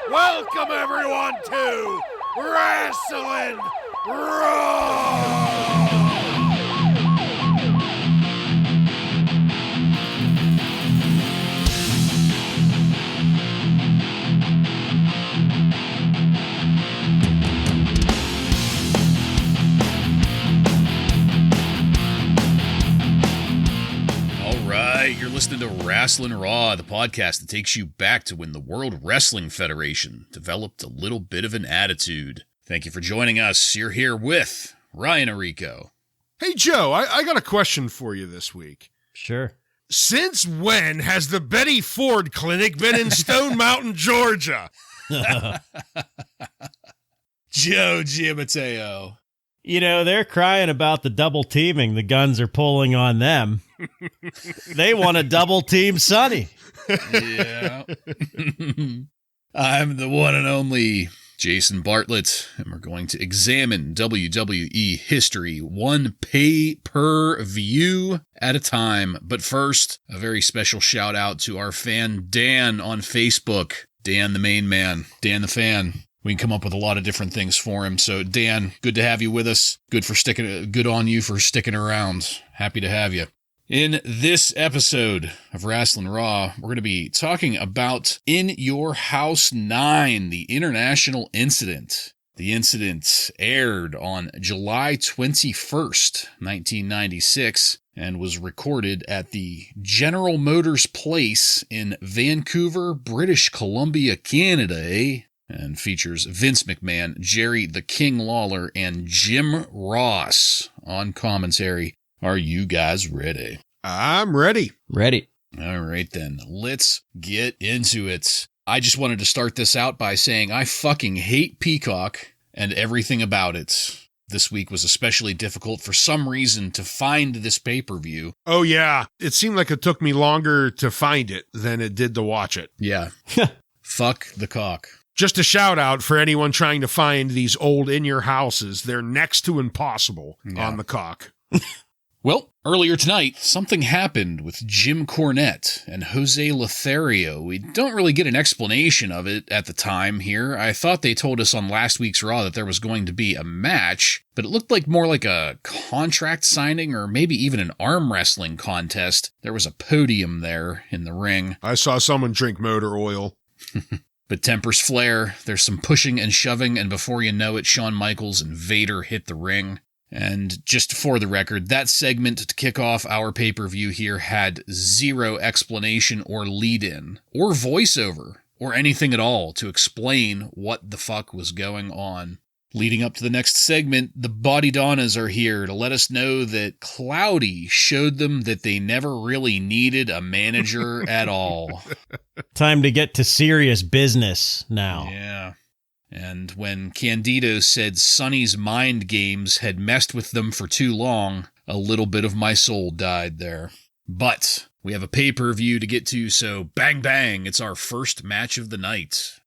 Welcome everyone to Wrasslin Raw! You're listening to Wrasslin Raw, the podcast that takes you back to when the World Wrestling Federation developed a little bit of an attitude. Thank you for joining us. You're here with Ryan Arico. Hey, Joe, I got a question for you this week. Sure. Since when has the Betty Ford Clinic been in Stone Mountain, Georgia? Joe Giammatteo. You know, they're crying about the double teaming the Guns are pulling on them. They want to double team Sonny. Yeah. I'm the one and only Jason Bartlett, and we're going to examine WWE history one pay-per-view at a time. But first, a very special shout out to our fan Dan on Facebook. Dan the main man, Dan the fan. We can come up with a lot of different things for him. So, Dan, good to have you with us. Good on you for sticking around. Happy to have you. In this episode of Wrasslin Raw, we're going to be talking about In Your House 9, the international incident. The incident aired on July 21st, 1996, and was recorded at the General Motors Place in Vancouver, British Columbia, Canada, and features Vince McMahon, Jerry the King Lawler, and Jim Ross on commentary. Are you guys ready? I'm ready. Ready. All right, then. Let's get into it. I just wanted to start this out by saying I fucking hate Peacock and everything about it. This week was especially difficult for some reason to find this pay-per-view. Oh, yeah. It seemed like it took me longer to find it than it did to watch it. Yeah. Fuck the cock. Just a shout out for anyone trying to find these old In Your Houses. They're next to impossible on the cock. Well, earlier tonight, something happened with Jim Cornette and Jose Lothario. We don't really get an explanation of it at the time here. I thought they told us on last week's Raw that there was going to be a match, but it looked like more like a contract signing or maybe even an arm wrestling contest. There was a podium there in the ring. I saw someone drink motor oil. But tempers flare, there's some pushing and shoving, and before you know it, Shawn Michaels and Vader hit the ring. And just for the record, that segment to kick off our pay-per-view here had zero explanation or lead-in, or voiceover, or anything at all to explain what the fuck was going on. Leading up to the next segment, the Body Donnas are here to let us know that Cloudy showed them that they never really needed a manager at all. Time to get to serious business now. Yeah. And when Candido said Sonny's mind games had messed with them for too long, a little bit of my soul died there. But we have a pay-per-view to get to, so bang bang, it's our first match of the night.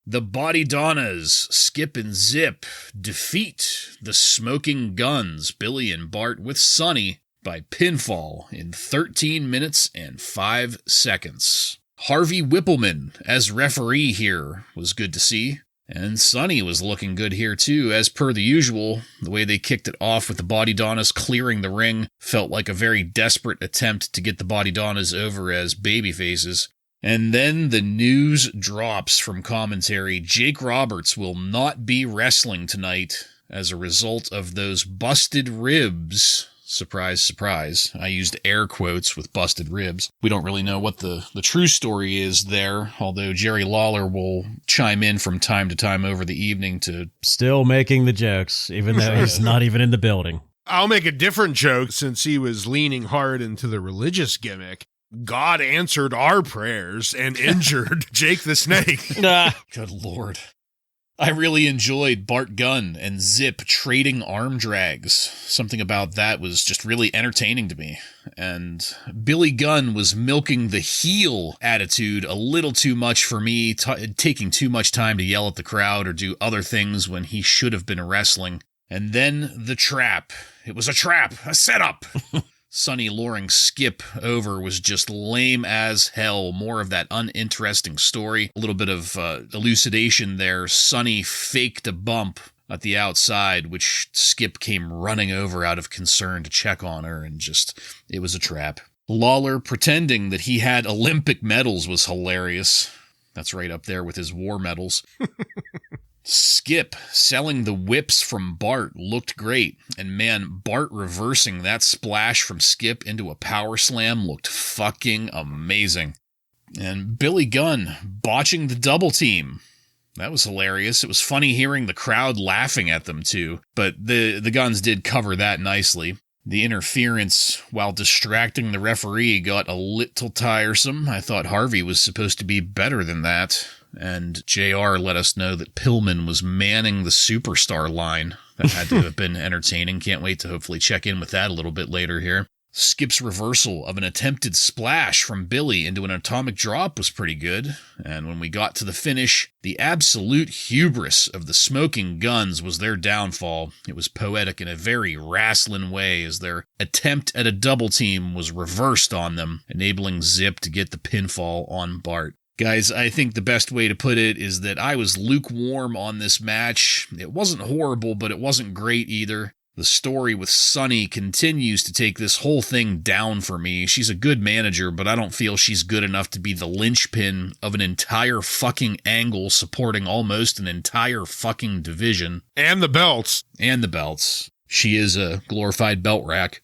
The Body Donnas, Skip and Zip, defeat the Smoking Guns, Billy and Bart, with Sonny by pinfall in 13 minutes and 5 seconds. Harvey Whippleman as referee here was good to see, and Sonny was looking good here too, as per the usual. The way they kicked it off with the Body Donnas clearing the ring felt like a very desperate attempt to get the Body Donnas over as babyfaces. And then the news drops from commentary. Jake Roberts will not be wrestling tonight as a result of those busted ribs. Surprise, surprise. I used air quotes with busted ribs. We don't really know what the true story is there, although Jerry Lawler will chime in from time to time over the evening to... Still making the jokes, even though he's not even in the building. I'll make a different joke since he was leaning hard into the religious gimmick. God answered our prayers and injured Jake the Snake. Good Lord. I really enjoyed Bart Gunn and Zip trading arm drags. Something about that was just really entertaining to me. And Billy Gunn was milking the heel attitude a little too much for me, taking too much time to yell at the crowd or do other things when he should have been wrestling. And then the trap. It was a trap, a setup. Sonny luring Skip over was just lame as hell. More of that uninteresting story. A little bit of elucidation there. Sonny faked a bump at the outside, which Skip came running over out of concern to check on her, and just, it was a trap. Lawler pretending that he had Olympic medals was hilarious. That's right up there with his war medals. Skip selling the whips from Bart looked great. And man, Bart reversing that splash from Skip into a power slam looked fucking amazing. And Billy Gunn botching the double team. That was hilarious. It was funny hearing the crowd laughing at them too. But the Gunns did cover that nicely. The interference while distracting the referee got a little tiresome. I thought Harvey was supposed to be better than that. And JR let us know that Pillman was manning the superstar line. That had to have been entertaining. Can't wait to hopefully check in with that a little bit later here. Skip's reversal of an attempted splash from Billy into an atomic drop was pretty good. And when we got to the finish, the absolute hubris of the Smoking Gunns was their downfall. It was poetic in a very Wrasslin way as their attempt at a double team was reversed on them, enabling Zip to get the pinfall on Bart. Guys, I think the best way to put it is that I was lukewarm on this match. It wasn't horrible, but it wasn't great either. The story with Sonny continues to take this whole thing down for me. She's a good manager, but I don't feel she's good enough to be the linchpin of an entire fucking angle supporting almost an entire fucking division. And the belts. And the belts. She is a glorified belt rack.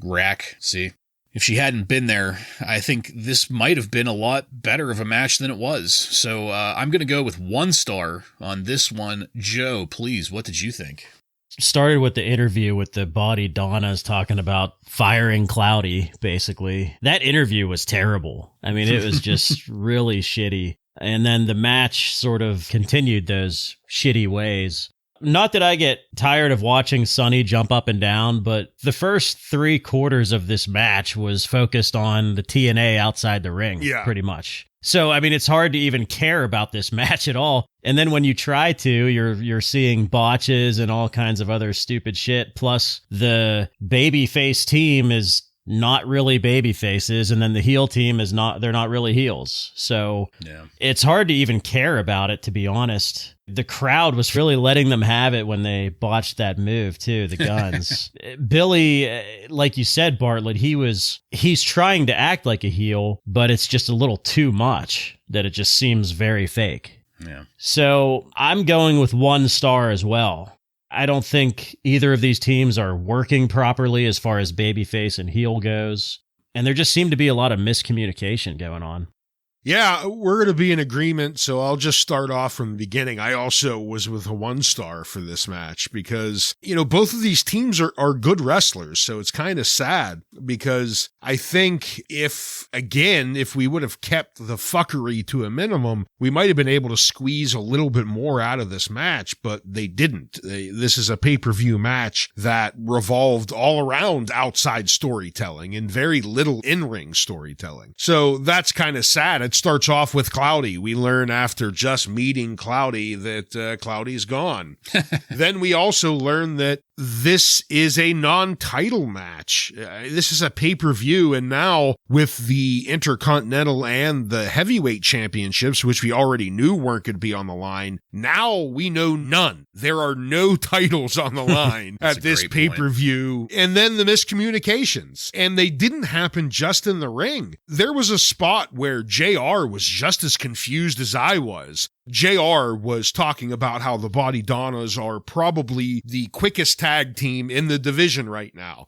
Rack, see? If she hadn't been there, I think this might have been a lot better of a match than it was. So I'm going to go with 1 star on this one. Joe, please, what did you think? Started with the interview with the body Donna's talking about firing Cloudy, basically. That interview was terrible. I mean, it was just really shitty. And then the match sort of continued those shitty ways. Not that I get tired of watching Sonny jump up and down, but the first 3/4 of this match was focused on the TNA outside the ring, pretty much. So, I mean, it's hard to even care about this match at all. And then when you try to, you're seeing botches and all kinds of other stupid shit. Plus, the babyface team is not really baby faces, and then the heel team is not, they're not really heels. So it's hard to even care about it, to be honest. The crowd was really letting them have it when they botched that move too, the Gunns. Billy, like you said, Bartlett, he's trying to act like a heel, but it's just a little too much that it just seems very fake. Yeah. So I'm going with 1 star as well. I don't think either of these teams are working properly as far as babyface and heel goes. And there just seemed to be a lot of miscommunication going on. Yeah, we're going to be in agreement, so I'll just start off from the beginning. I also was with a 1 star for this match because, you know, both of these teams are good wrestlers, so it's kind of sad because I think if we would have kept the fuckery to a minimum, we might have been able to squeeze a little bit more out of this match, but they didn't. This is a pay-per-view match that revolved all around outside storytelling and very little in-ring storytelling. So that's kind of sad. It starts off with Cloudy. We learn after just meeting Cloudy that Cloudy's gone. Then we also learn that this is a non-title match. This is a pay-per-view, and now with the Intercontinental and the Heavyweight Championships, which we already knew weren't going to be on the line, now we know none. There are no titles on the line at this pay-per-view. And then the miscommunications. And they didn't happen just in the ring. There was a spot where JR was just as confused as I was. JR was talking about how the Body Donnas are probably the quickest tag team in the division right now.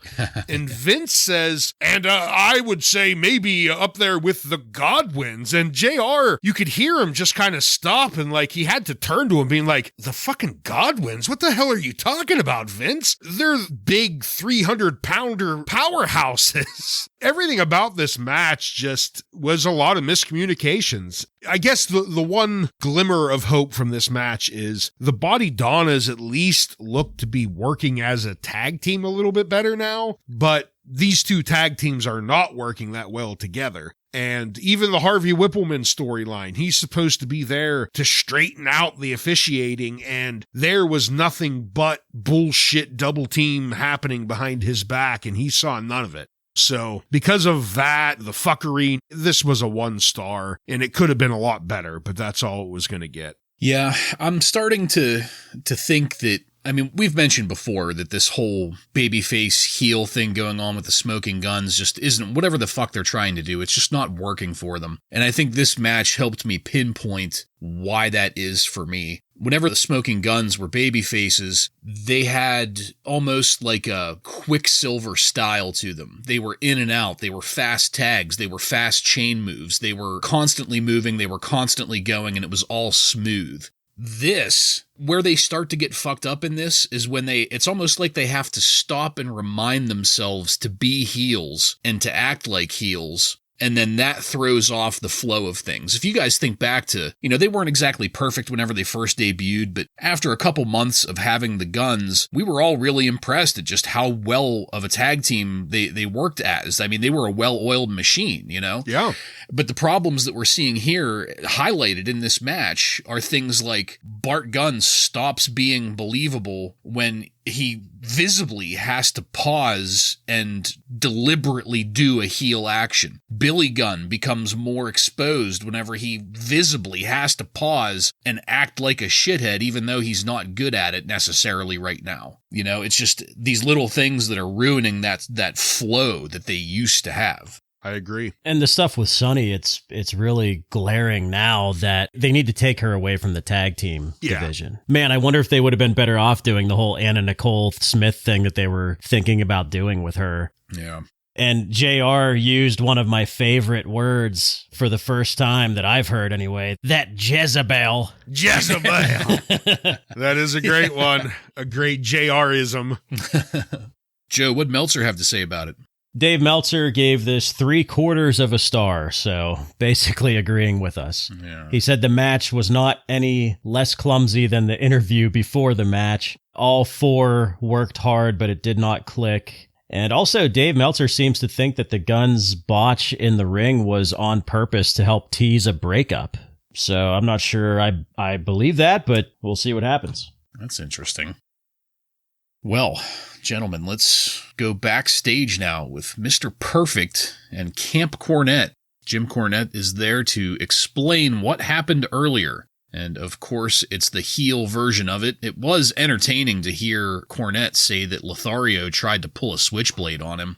And Vince says, and I would say maybe up there with the Godwinns. And JR, you could hear him just kind of stop and like he had to turn to him being like, the fucking Godwinns? What the hell are you talking about, Vince? They're big 300-pounder powerhouses. Everything about this match just was a lot of miscommunications. I guess the one glimmer of hope from this match is the Body Donnas at least look to be working as a tag team a little bit better now, but these two tag teams are not working that well together. And even the Harvey Whippleman storyline, he's supposed to be there to straighten out the officiating, and there was nothing but bullshit double team happening behind his back, and he saw none of it. So because of that, the fuckery, this was a 1 star, and it could have been a lot better, but that's all it was going to get. Yeah, I'm starting to think that, I mean, we've mentioned before that this whole babyface heel thing going on with the Smoking Guns just isn't, whatever the fuck they're trying to do, it's just not working for them. And I think this match helped me pinpoint why that is for me. Whenever the Smoking Guns were babyfaces, they had almost like a Quicksilver style to them. They were in and out. They were fast tags. They were fast chain moves. They were constantly moving. They were constantly going, and it was all smooth. This, where they start to get fucked up in this, is when it's almost like they have to stop and remind themselves to be heels and to act like heels. And then that throws off the flow of things. If you guys think back to, they weren't exactly perfect whenever they first debuted, but after a couple months of having the Guns, we were all really impressed at just how well of a tag team they worked as. I mean, they were a well-oiled machine, Yeah. But the problems that we're seeing here highlighted in this match are things like Bart Gunn stops being believable when he visibly has to pause and deliberately do a heel action. Billy Gunn becomes more exposed whenever he visibly has to pause and act like a shithead, even though he's not good at it necessarily right now. It's just these little things that are ruining that flow that they used to have. I agree. And the stuff with Sunny, it's really glaring now that they need to take her away from the tag team division. Man, I wonder if they would have been better off doing the whole Anna Nicole Smith thing that they were thinking about doing with her. Yeah. And JR used one of my favorite words for the first time that I've heard anyway. That jezebel. Jezebel. That is a great one. A great JR-ism. Joe, what'd Meltzer have to say about it? Dave Meltzer gave this 3/4 of a star, so basically agreeing with us. Yeah. He said the match was not any less clumsy than the interview before the match. All 4 worked hard, but it did not click. And also, Dave Meltzer seems to think that the Guns' botch in the ring was on purpose to help tease a breakup. So I'm not sure I believe that, but we'll see what happens. That's interesting. Well, gentlemen, let's go backstage now with Mr. Perfect and Camp Cornette. Jim Cornette is there to explain what happened earlier. And of course, it's the heel version of it. It was entertaining to hear Cornette say that Lothario tried to pull a switchblade on him.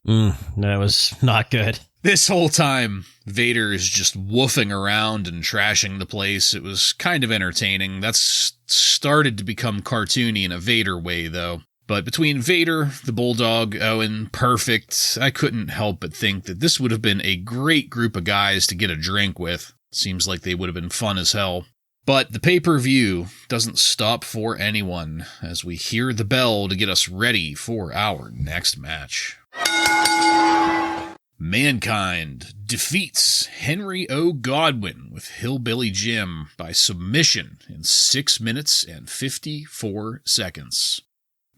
That was not good. This whole time, Vader is just woofing around and trashing the place. It was kind of entertaining. That's started to become cartoony in a Vader way, though. But between Vader, the Bulldog, Owen, Perfect, I couldn't help but think that this would have been a great group of guys to get a drink with. Seems like they would have been fun as hell. But the pay-per-view doesn't stop for anyone as we hear the bell to get us ready for our next match. Mankind defeats Henry O. Godwinn with Hillbilly Jim by submission in 6 minutes and 54 seconds.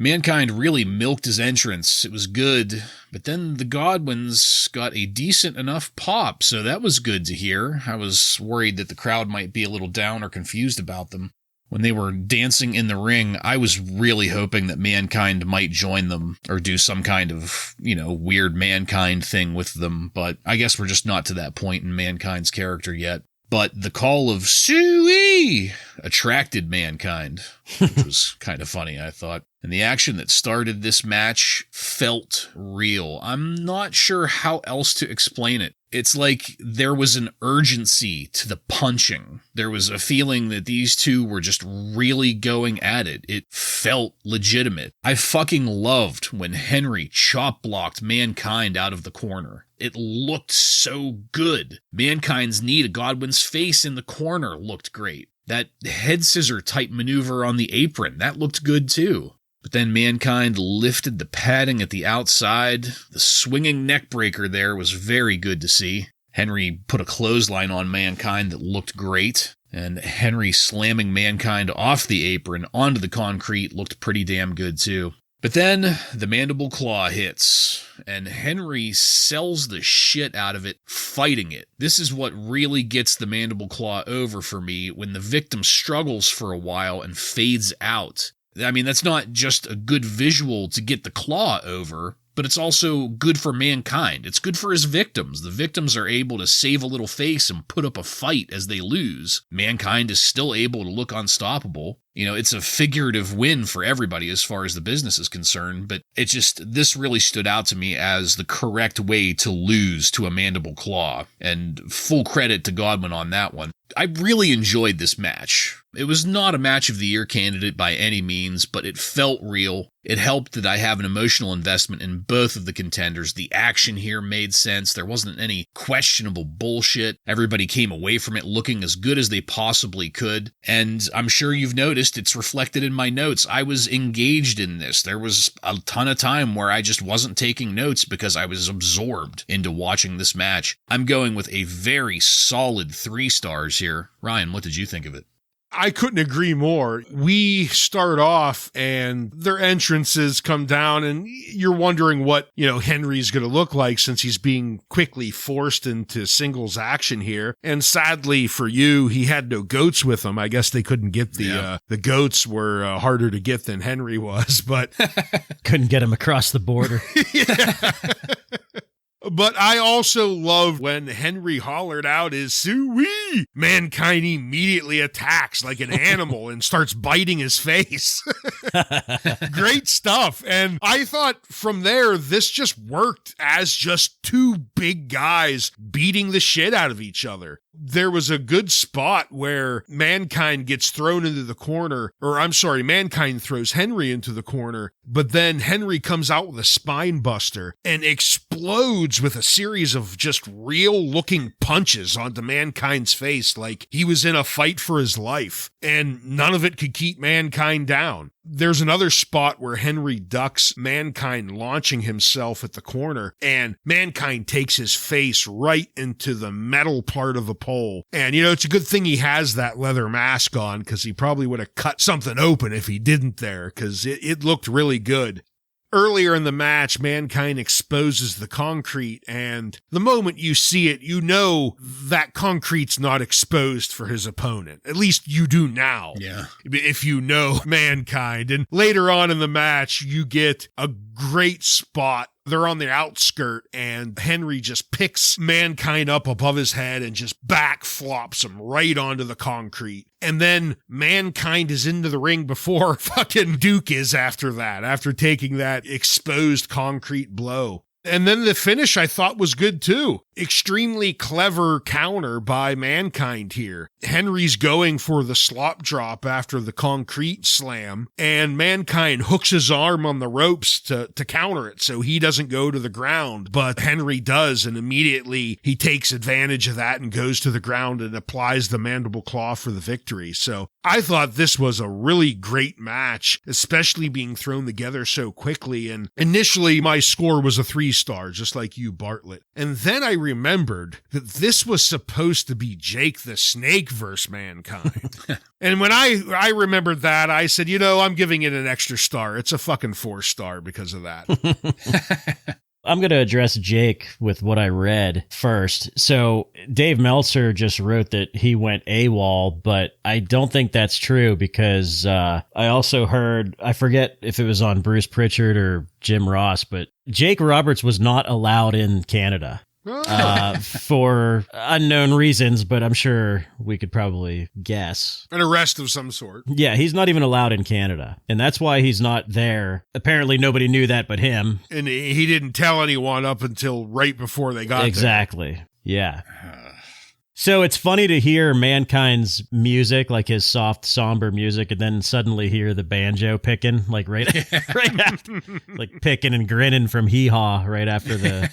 Mankind really milked his entrance. It was good, but then the Godwinns got a decent enough pop, so that was good to hear. I was worried that the crowd might be a little down or confused about them. When they were dancing in the ring, I was really hoping that Mankind might join them or do some kind of, weird Mankind thing with them, but I guess we're just not to that point in Mankind's character yet. But the call of Suey attracted Mankind, which was kind of funny, I thought. And the action that started this match felt real. I'm not sure how else to explain it. It's like there was an urgency to the punching. There was a feeling that these two were just really going at it. It felt legitimate. I fucking loved when Henry chop blocked Mankind out of the corner. It looked so good. Mankind's knee to Godwinn's face in the corner looked great. That head scissor type maneuver on the apron, that looked good too. But then Mankind lifted the padding at the outside. The swinging neck breaker there was very good to see. Henry put a clothesline on Mankind that looked great. And Henry slamming Mankind off the apron onto the concrete looked pretty damn good too. But then the mandible claw hits, and Henry sells the shit out of it, fighting it. This is what really gets the mandible claw over for me, when the victim struggles for a while and fades out. I mean, that's not just a good visual to get the claw over, but it's also good for Mankind. It's good for his victims. The victims are able to save a little face and put up a fight as they lose. Mankind is still able to look unstoppable. It's a figurative win for everybody as far as the business is concerned, but this really stood out to me as the correct way to lose to a mandible claw, and full credit to Godwinn on that one. I really enjoyed this match. It was not a match of the year candidate by any means, but it felt real. It helped that I have an emotional investment in both of the contenders. The action here made sense. There wasn't any questionable bullshit. Everybody came away from it looking as good as they possibly could. And I'm sure you've noticed it's reflected in my notes. I was engaged in this. There was a ton of time where I just wasn't taking notes because I was absorbed into watching this match. I'm going with a very solid 3 stars here. Ryan, what did you think of it? I couldn't agree more. We start off and their entrances come down and you're wondering what, Henry's going to look like since he's being quickly forced into singles action here. And sadly for you, he had no goats with him. I guess they couldn't get the goats were harder to get than Henry was, but couldn't get him across the border. Yeah. But I also love when Henry hollered out his "Suey." Mankind immediately attacks like an animal and starts biting his face. Great stuff. And I thought from there, this just worked as just 2 big guys beating the shit out of each other. There was a good spot where Mankind gets thrown into the corner, Mankind throws Henry into the corner, but then Henry comes out with a spine buster and explodes with a series of just real looking punches onto Mankind's face like he was in a fight for his life, and none of it could keep Mankind down. There's another spot where Henry ducks Mankind launching himself at the corner, and Mankind takes his face right into the metal part of the pole. And, it's a good thing he has that leather mask on, because he probably would have cut something open if he didn't there, because it looked really good. Earlier in the match, Mankind exposes the concrete, and the moment you see it, you know that concrete's not exposed for his opponent. At least you do now. Yeah. If you know Mankind. And later on in the match, you get a great spot. They're on the outskirt, and Henry just picks Mankind up above his head and just back flops him right onto the concrete. And then Mankind is into the ring before fucking Duke is after that, after taking that exposed concrete blow. And then the finish I thought was good too. Extremely clever counter by Mankind here. Henry's going for the slop drop after the concrete slam, and Mankind hooks his arm on the ropes to counter it so he doesn't go to the ground, but Henry does, and immediately he takes advantage of that and goes to the ground and applies the mandible claw for the victory. So I thought this was a really great match, especially being thrown together so quickly, and initially my score was a 3-star, just like you, Bartlett. And then I remembered that this was supposed to be Jake the Snake versus Mankind. And when I remembered that, I said, I'm giving it an extra star. It's a fucking 4-star because of that. I'm going to address Jake with what I read first. So Dave Meltzer just wrote that he went AWOL, but I don't think that's true because I also heard, I forget if it was on Bruce Pritchard or Jim Ross, but Jake Roberts was not allowed in Canada. For unknown reasons, but I'm sure we could probably guess. An arrest of some sort. Yeah, he's not even allowed in Canada, and that's why he's not there. Apparently nobody knew that but him. And he didn't tell anyone up until right before they got there. Exactly, yeah. So it's funny to hear Mankind's music, like his soft, somber music, and then suddenly hear the banjo picking, like right after, like picking and grinning from Hee Haw right after the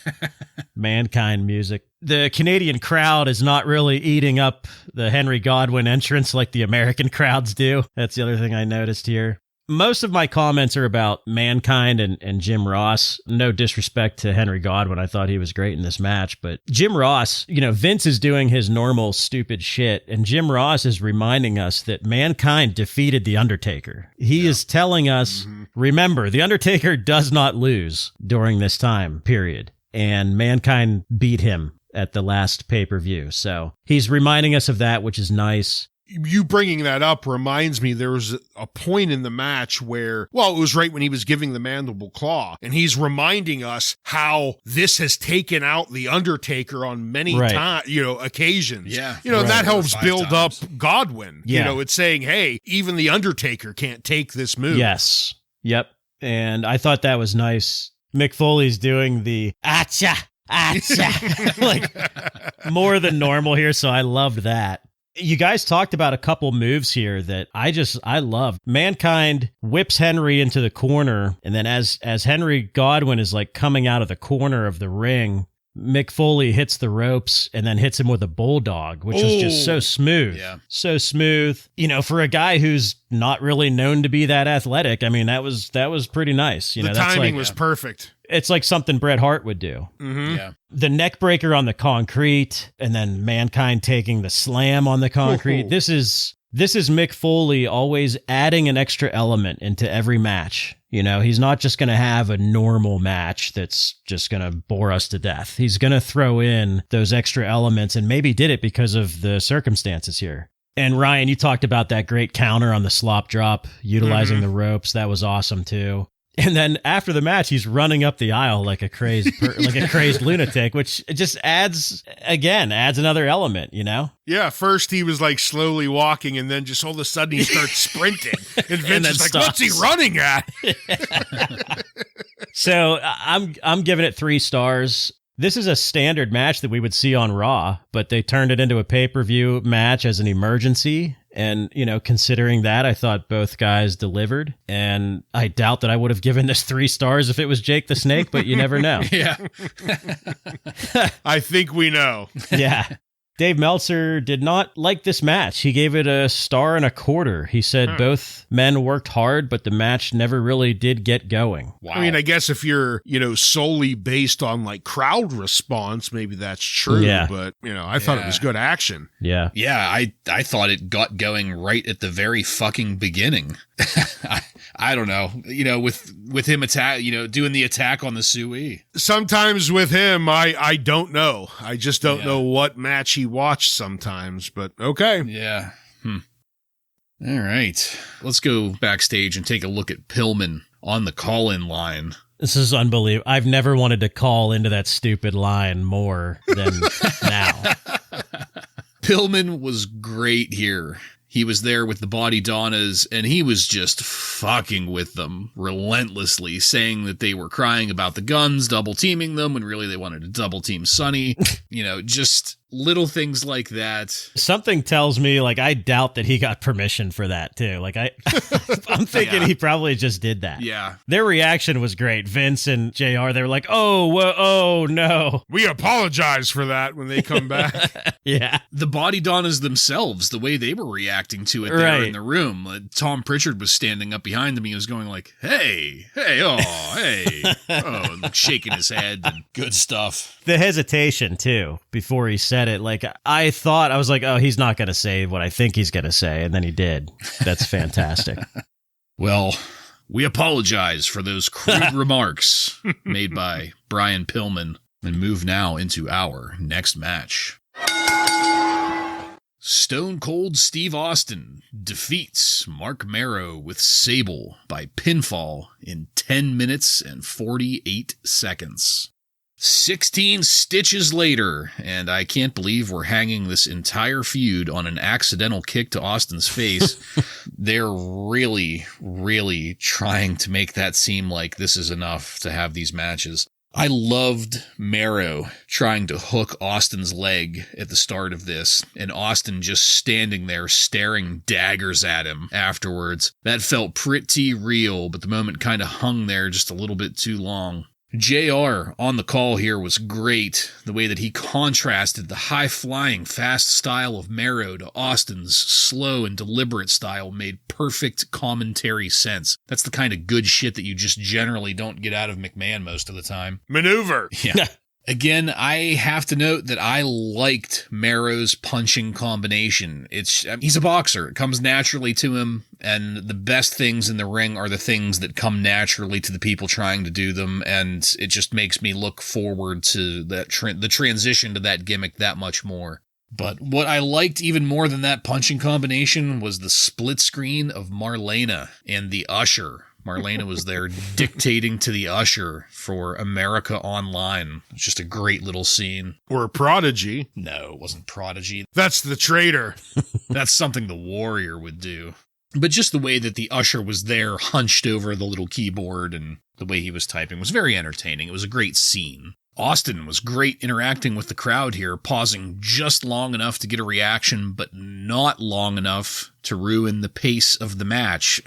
Mankind music. The Canadian crowd is not really eating up the Henry Godwinn entrance like the American crowds do. That's the other thing I noticed here. Most of my comments are about Mankind and Jim Ross. No disrespect to Henry Godwinn. I thought he was great in this match. But Jim Ross, Vince is doing his normal stupid shit. And Jim Ross is reminding us that Mankind defeated The Undertaker. He is telling us, remember, The Undertaker does not lose during this time, period. And Mankind beat him at the last pay-per-view. So he's reminding us of that, which is nice. You bringing that up reminds me there was a point in the match where, well, it was right when he was giving the mandible claw, and he's reminding us how this has taken out the Undertaker on many occasions. Yeah. And that helps build times. up Godwinn. Yeah. It's saying, hey, even the Undertaker can't take this move. Yes. Yep. And I thought that was nice. Mick Foley's doing the acha, acha, like more than normal here. So I loved that. You guys talked about a couple moves here that I loved. Mankind whips Henry into the corner, and then as Henry Godwinn is like coming out of the corner of the ring, Mick Foley hits the ropes and then hits him with a bulldog, which was just so smooth. Yeah. So smooth. For a guy who's not really known to be that athletic, I mean, that was pretty nice. The timing was perfect. It's like something Bret Hart would do. Mm-hmm. Yeah. The neck breaker on the concrete, and then Mankind taking the slam on the concrete. This is Mick Foley always adding an extra element into every match. He's not just going to have a normal match that's just going to bore us to death. He's going to throw in those extra elements, and maybe did it because of the circumstances here. And Ryan, you talked about that great counter on the slop drop, utilizing the ropes. That was awesome too. And then after the match, he's running up the aisle like a crazed lunatic, which just adds another element, Yeah, first he was like slowly walking, and then just all of a sudden he starts sprinting. And Vince is like, what's he running at? So I'm giving it 3 stars. This is a standard match that we would see on Raw, but they turned it into a pay-per-view match as an emergency. And, considering that, I thought both guys delivered. And I doubt that I would have given this 3 stars if it was Jake the Snake, but you never know. Yeah. I think we know. Yeah. Dave Meltzer did not like this match. He gave it a 1.25 stars. He said both men worked hard, but the match never really did get going. Wow. I mean, I guess if you're, solely based on like crowd response, maybe that's true. Yeah. But, I thought it was good action. Yeah. Yeah, I thought it got going right at the very fucking beginning. I don't know, with him doing the attack on the Sui. Sometimes with him, I don't know. I just don't know what match he watched sometimes, but okay. Yeah. All right. Let's go backstage and take a look at Pillman on the call-in line. This is unbelievable. I've never wanted to call into that stupid line more than now. Pillman was great here. He was there with the Body Donnas, and he was just fucking with them relentlessly, saying that they were crying about the Gunns double teaming them when really they wanted to double team Sonny. Just little things like that. Something tells me, I doubt that he got permission for that, too. I'm thinking he probably just did that. Yeah. Their reaction was great. Vince and JR, they were like, oh, no. We apologize for that when they come back. Yeah. The Body Donnas themselves, the way they were reacting to it there in the room. Tom Pritchard was standing up behind them. He was going like, hey, and shaking his head and good stuff. The hesitation, too, before he said it. I was like, oh, he's not going to say what I think he's going to say. And then he did. That's fantastic. Well, we apologize for those crude remarks made by Brian Pillman and move now into our next match. Stone Cold Steve Austin defeats Mark Marrow with Sable by pinfall in 10 minutes and 48 seconds. 16 stitches later, and I can't believe we're hanging this entire feud on an accidental kick to Austin's face. They're really, really trying to make that seem like this is enough to have these matches. I loved Marrow trying to hook Austin's leg at the start of this, and Austin just standing there staring daggers at him afterwards. That felt pretty real, but the moment kind of hung there just a little bit too long. JR on the call here was great, the way that he contrasted the high-flying, fast style of Marrow to Austin's slow and deliberate style made perfect commentary sense. That's the kind of good shit that you just generally don't get out of McMahon most of the time. Maneuver. Yeah. Again, I have to note that I liked Marrow's punching combination. He's a boxer. It comes naturally to him, and the best things in the ring are the things that come naturally to the people trying to do them, and it just makes me look forward to that the transition to that gimmick that much more. But what I liked even more than that punching combination was the split screen of Marlena and the Usher. Marlena was there dictating to the Usher for America Online. It's just a great little scene. Or Prodigy. No, it wasn't Prodigy. That's the traitor. That's something the Warrior would do. But just the way that the Usher was there hunched over the little keyboard and the way he was typing was very entertaining. It was a great scene. Austin was great interacting with the crowd here, pausing just long enough to get a reaction, but not long enough to ruin the pace of the match.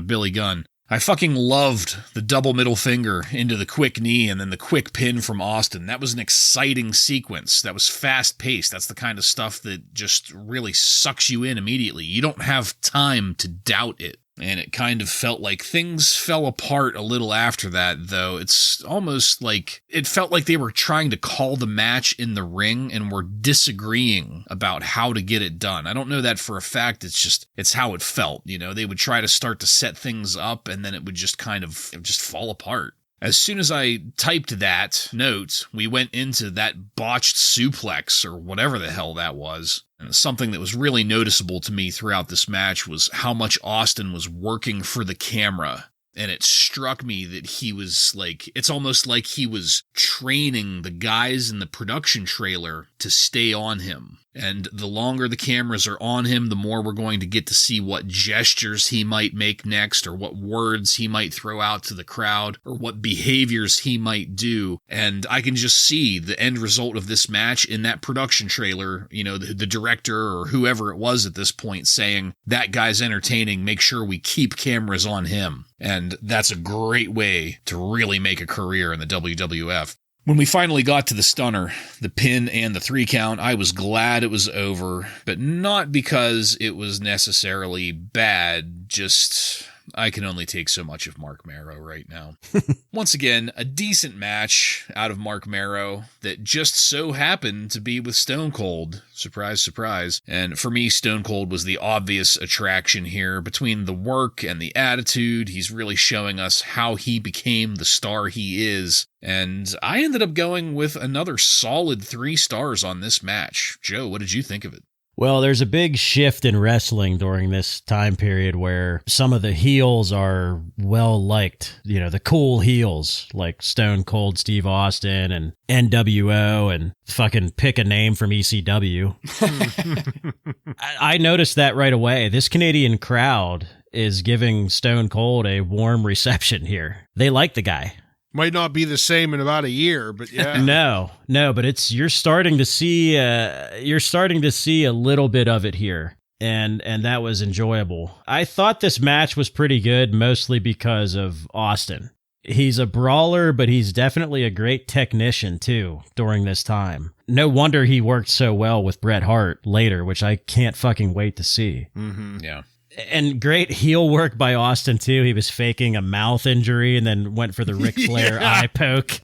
Billy Gunn. I fucking loved the double middle finger into the quick knee and then the quick pin from Austin. That was an exciting sequence. That was fast-paced. That's the kind of stuff that just really sucks you in immediately. You don't have time to doubt it. And it kind of felt like things fell apart a little after that, though. It's almost like it felt like they were trying to call the match in the ring and were disagreeing about how to get it done. I don't know that for a fact. It's how it felt. You know, they would try to start to set things up and then it would just kind of just fall apart. As soon as I typed that note, we went into that botched suplex or whatever the hell that was. And something that was really noticeable to me throughout this match was how much Austin was working for the camera. And it struck me that he was like, it's almost like he was training the guys in the production trailer to stay on him. And the longer the cameras are on him, the more we're going to get to see what gestures he might make next, or what words he might throw out to the crowd, or what behaviors he might do. And I can just see the end result of this match in that production trailer, you know, the director or whoever it was at this point saying, that guy's entertaining, make sure we keep cameras on him. And that's a great way to really make a career in the WWF. When we finally got to the stunner, the pin and the 3 count, I was glad it was over, but not because it was necessarily bad, just I can only take so much of Marc Mero right now. Once again, a decent match out of Marc Mero that just so happened to be with Stone Cold. Surprise, surprise. And for me, Stone Cold was the obvious attraction here. Between the work and the attitude, he's really showing us how he became the star he is. And I ended up going with another solid 3 stars on this match. Joe, what did you think of it? Well, there's a big shift in wrestling during this time period where some of the heels are well-liked, you know, the cool heels like Stone Cold Steve Austin and NWO and fucking pick a name from ECW. I noticed that right away. This Canadian crowd is giving Stone Cold a warm reception here. They like the guy. Might not be the same in about a year, but yeah. No, but you're starting to see a little bit of it here. And that was enjoyable. I thought this match was pretty good, mostly because of Austin. He's a brawler, but he's definitely a great technician too during this time. No wonder he worked so well with Bret Hart later, which I can't fucking wait to see. Mm-hmm. Yeah. And great heel work by Austin, too. He was faking a mouth injury and then went for the Ric Flair eye poke.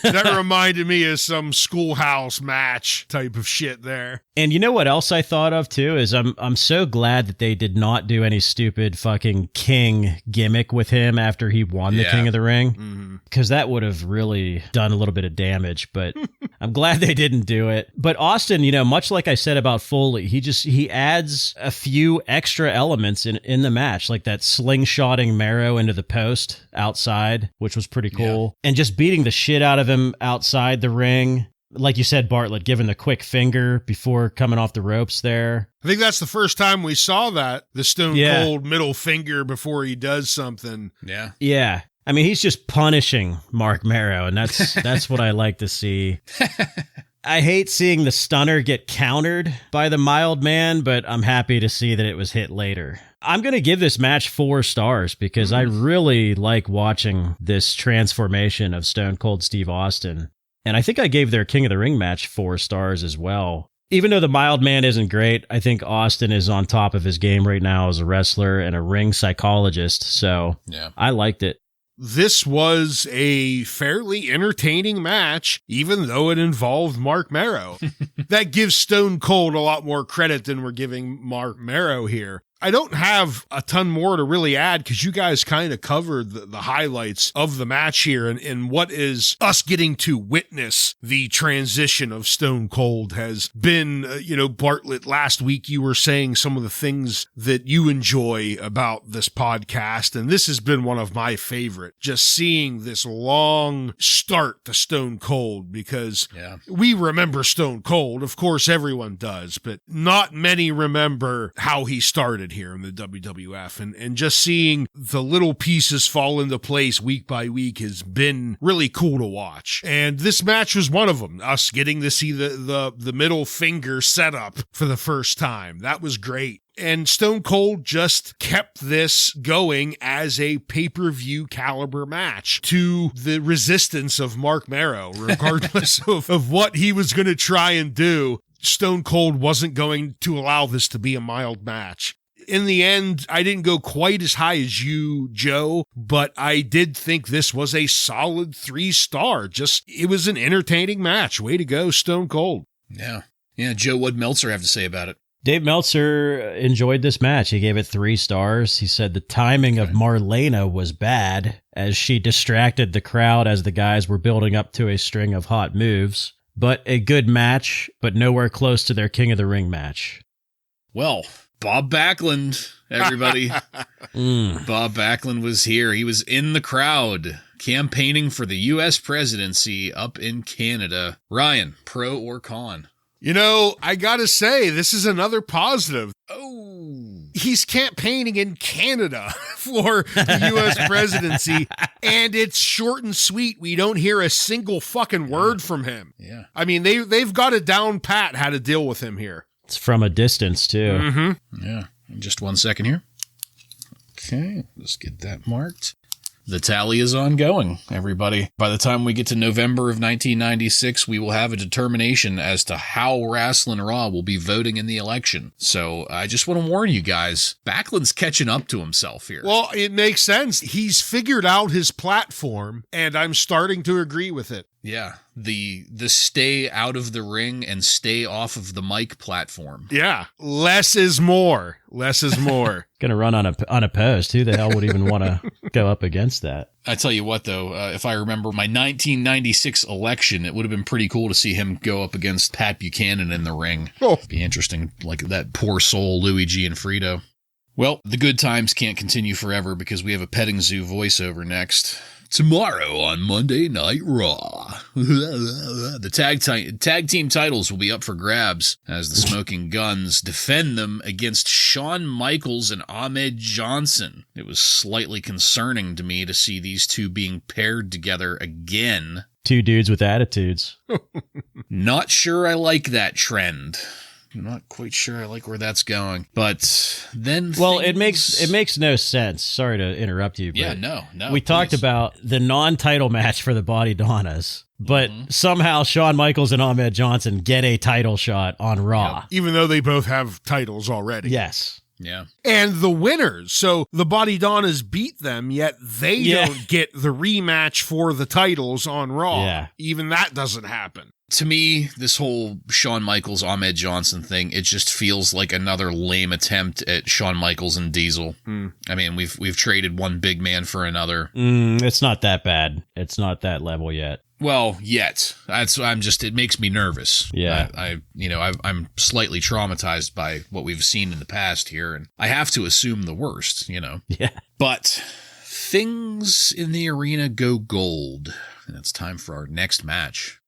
That reminded me of some schoolhouse match type of shit there. And you know what else I thought of, too, is I'm so glad that they did not do any stupid fucking King gimmick with him after he won the King of the Ring. Because that would have really done a little bit of damage, but I'm glad they didn't do it. But Austin, you know, much like I said about Foley, he adds a few extra elements in the match, like that slingshotting Mero into the post outside, which was pretty cool, and just beating the shit out of him outside the ring. Like you said, Bartlett, giving the quick finger before coming off the ropes there. I think that's the first time we saw that, the Stone Cold middle finger before he does something. Yeah. Yeah. I mean, he's just punishing Marc Mero, and that's what I like to see. I hate seeing the stunner get countered by the mild man, but I'm happy to see that it was hit later. I'm going to give this match 4 stars because I really like watching this transformation of Stone Cold Steve Austin. And I think I gave their King of the Ring match 4 stars as well. Even though the mild man isn't great, I think Austin is on top of his game right now as a wrestler and a ring psychologist, so I liked it. This was a fairly entertaining match, even though it involved Marc Mero. That gives Stone Cold a lot more credit than we're giving Marc Mero here. I don't have a ton more to really add because you guys kind of covered the highlights of the match here, and what is us getting to witness the transition of Stone Cold has been, Bartlett, last week you were saying some of the things that you enjoy about this podcast, and this has been one of my favorite, just seeing this long start to Stone Cold, because we remember Stone Cold, of course everyone does, but not many remember how he started here in the WWF, and just seeing the little pieces fall into place week by week has been really cool to watch. And this match was one of them, us getting to see the middle finger setup for the first time. That was great. And Stone Cold just kept this going as a pay-per-view caliber match to the resistance of Mark Marrow, regardless of what he was going to try and do. Stone Cold wasn't going to allow this to be a mild match. In the end, I didn't go quite as high as you, Joe, but I did think this was a solid 3-star. It was an entertaining match. Way to go, Stone Cold. Yeah. Joe, what'd Meltzer have to say about it? Dave Meltzer enjoyed this match. He gave it 3 stars. He said the timing of Marlena was bad as she distracted the crowd as the guys were building up to a string of hot moves. But a good match, but nowhere close to their King of the Ring match. Well, Bob Backlund, everybody. Bob Backlund was here. He was in the crowd campaigning for the U.S. presidency up in Canada. Ryan, pro or con? I gotta say, this is another positive. Oh. He's campaigning in Canada for the U.S. presidency, and it's short and sweet. We don't hear a single fucking word from him. Yeah. I mean, they've got it down pat how to deal with him here. It's from a distance, too. Mm-hmm. Yeah. Just 1 second here. Okay, let's get that marked. The tally is ongoing, everybody. By the time we get to November of 1996, we will have a determination as to how Wrasslin Raw will be voting in the election. So I just want to warn you guys, Backlund's catching up to himself here. Well, it makes sense. He's figured out his platform, and I'm starting to agree with it. Yeah, the stay out of the ring and stay off of the mic platform. Yeah, less is more. Less is more. Going to run unopposed. Who the hell would even want to go up against that? I tell you what, though, if I remember my 1996 election, it would have been pretty cool to see him go up against Pat Buchanan in the ring. Oh. Be interesting, like that poor soul Louis G. and Frito. Well, the good times can't continue forever because we have a petting zoo voiceover next. Tomorrow on Monday Night Raw. The tag team titles will be up for grabs as the Smoking Guns defend them against Shawn Michaels and Ahmed Johnson. It was slightly concerning to me to see these two being paired together again. 2 dudes with attitudes. Not sure I like that trend. I'm not quite sure I like where that's going. But then it makes no sense. Sorry to interrupt you. But yeah, no. We talked about the non-title match for the Body Donnas, but somehow Shawn Michaels and Ahmed Johnson get a title shot on Raw. Yep. Even though they both have titles already. Yes. Yeah. And the winners. So the Body Donnas beat them, yet they don't get the rematch for the titles on Raw. Yeah. Even that doesn't happen. To me, this whole Shawn Michaels, Ahmed Johnson thing, it just feels like another lame attempt at Shawn Michaels and Diesel. I mean, we've traded one big man for another. It's not that bad. It's not that level yet. Well, yet. It makes me nervous. Yeah. I'm slightly traumatized by what we've seen in the past here, and I have to assume the worst, Yeah. But things in the arena go gold, and it's time for our next match.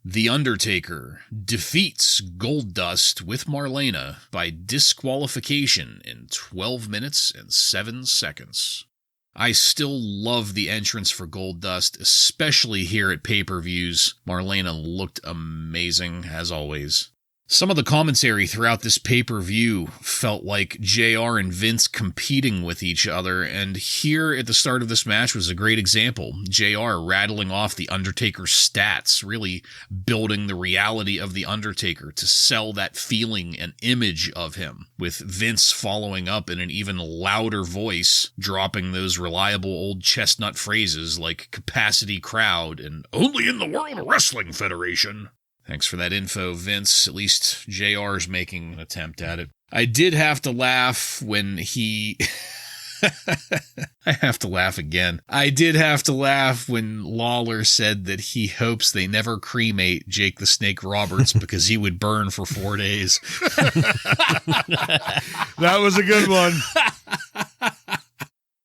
The Undertaker defeats Goldust with Marlena by disqualification in 12 minutes and 7 seconds. I still love the entrance for Goldust, especially here at pay-per-views. Marlena looked amazing, as always. Some of the commentary throughout this pay-per-view felt like JR and Vince competing with each other, and here at the start of this match was a great example. JR rattling off the Undertaker's stats, really building the reality of the Undertaker to sell that feeling and image of him, with Vince following up in an even louder voice, dropping those reliable old chestnut phrases like capacity crowd and only in the World Wrestling Federation. Thanks for that info, Vince. At least JR's making an attempt at it. I did have to laugh when he... I have to laugh again. I did have to laugh when Lawler said that he hopes they never cremate Jake the Snake Roberts because he would burn for 4 days. That was a good one.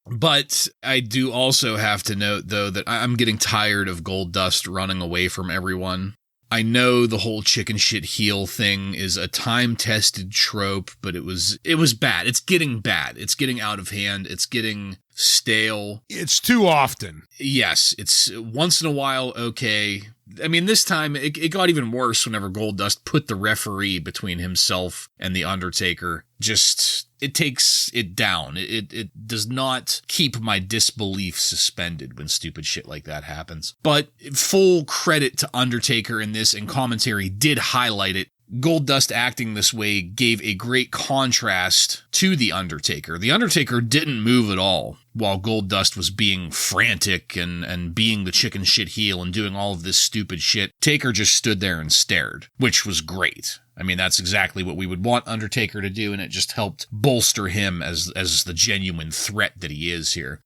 But I do also have to note, though, that I'm getting tired of Goldust running away from everyone. I know the whole chicken shit heel thing is a time-tested trope, but it was bad. It's getting bad. It's getting out of hand. It's getting stale. It's too often. Yes, it's once in a while, okay. I mean, this time, it got even worse whenever Goldust put the referee between himself and the Undertaker. Just, it takes it down. It does not keep my disbelief suspended when stupid shit like that happens. But full credit to Undertaker in this, and commentary did highlight it. Goldust acting this way gave a great contrast to The Undertaker. The Undertaker didn't move at all while Goldust was being frantic and being the chicken shit heel and doing all of this stupid shit. Taker just stood there and stared, which was great. I mean, that's exactly what we would want Undertaker to do, and it just helped bolster him as the genuine threat that he is here.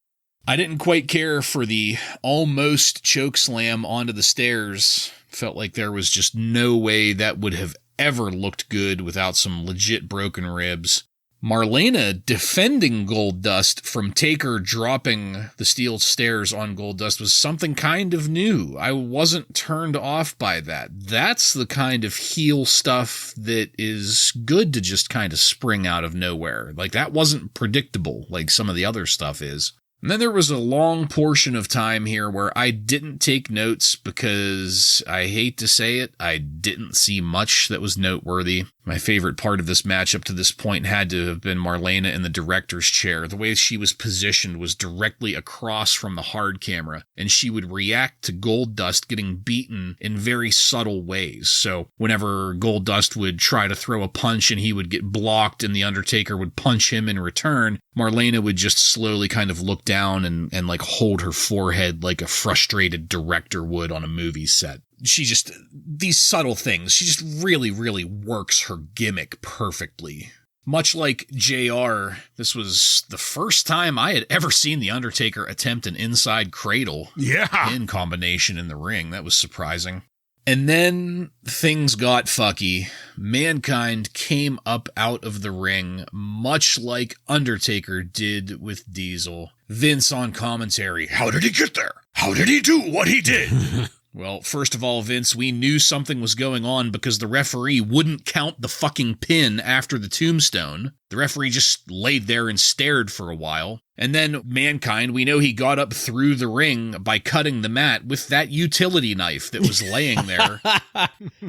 I didn't quite care for the almost chokeslam onto the stairs. Felt like there was just no way that would have ever looked good without some legit broken ribs. Marlena defending Goldust from Taker dropping the steel stairs on Goldust was something kind of new. I wasn't turned off by that. That's the kind of heel stuff that is good to just kind of spring out of nowhere. Like, that wasn't predictable like some of the other stuff is. And then there was a long portion of time here where I didn't take notes because, I hate to say it, I didn't see much that was noteworthy. My favorite part of this match up to this point had to have been Marlena in the director's chair. The way she was positioned was directly across from the hard camera, and she would react to Goldust getting beaten in very subtle ways. So whenever Goldust would try to throw a punch and he would get blocked and the Undertaker would punch him in return, Marlena would just slowly kind of look down and like hold her forehead like a frustrated director would on a movie set. She just, these subtle things, she just really, really works her gimmick perfectly. Much like JR, this was the first time I had ever seen The Undertaker attempt an inside cradle in combination in the ring. That was surprising. And then things got fucky. Mankind came up out of the ring, much like Undertaker did with Diesel. Vince on commentary, how did he get there? How did he do what he did? Well, first of all, Vince, we knew something was going on because the referee wouldn't count the fucking pin after the tombstone. The referee just laid there and stared for a while. And then Mankind, we know he got up through the ring by cutting the mat with that utility knife that was laying there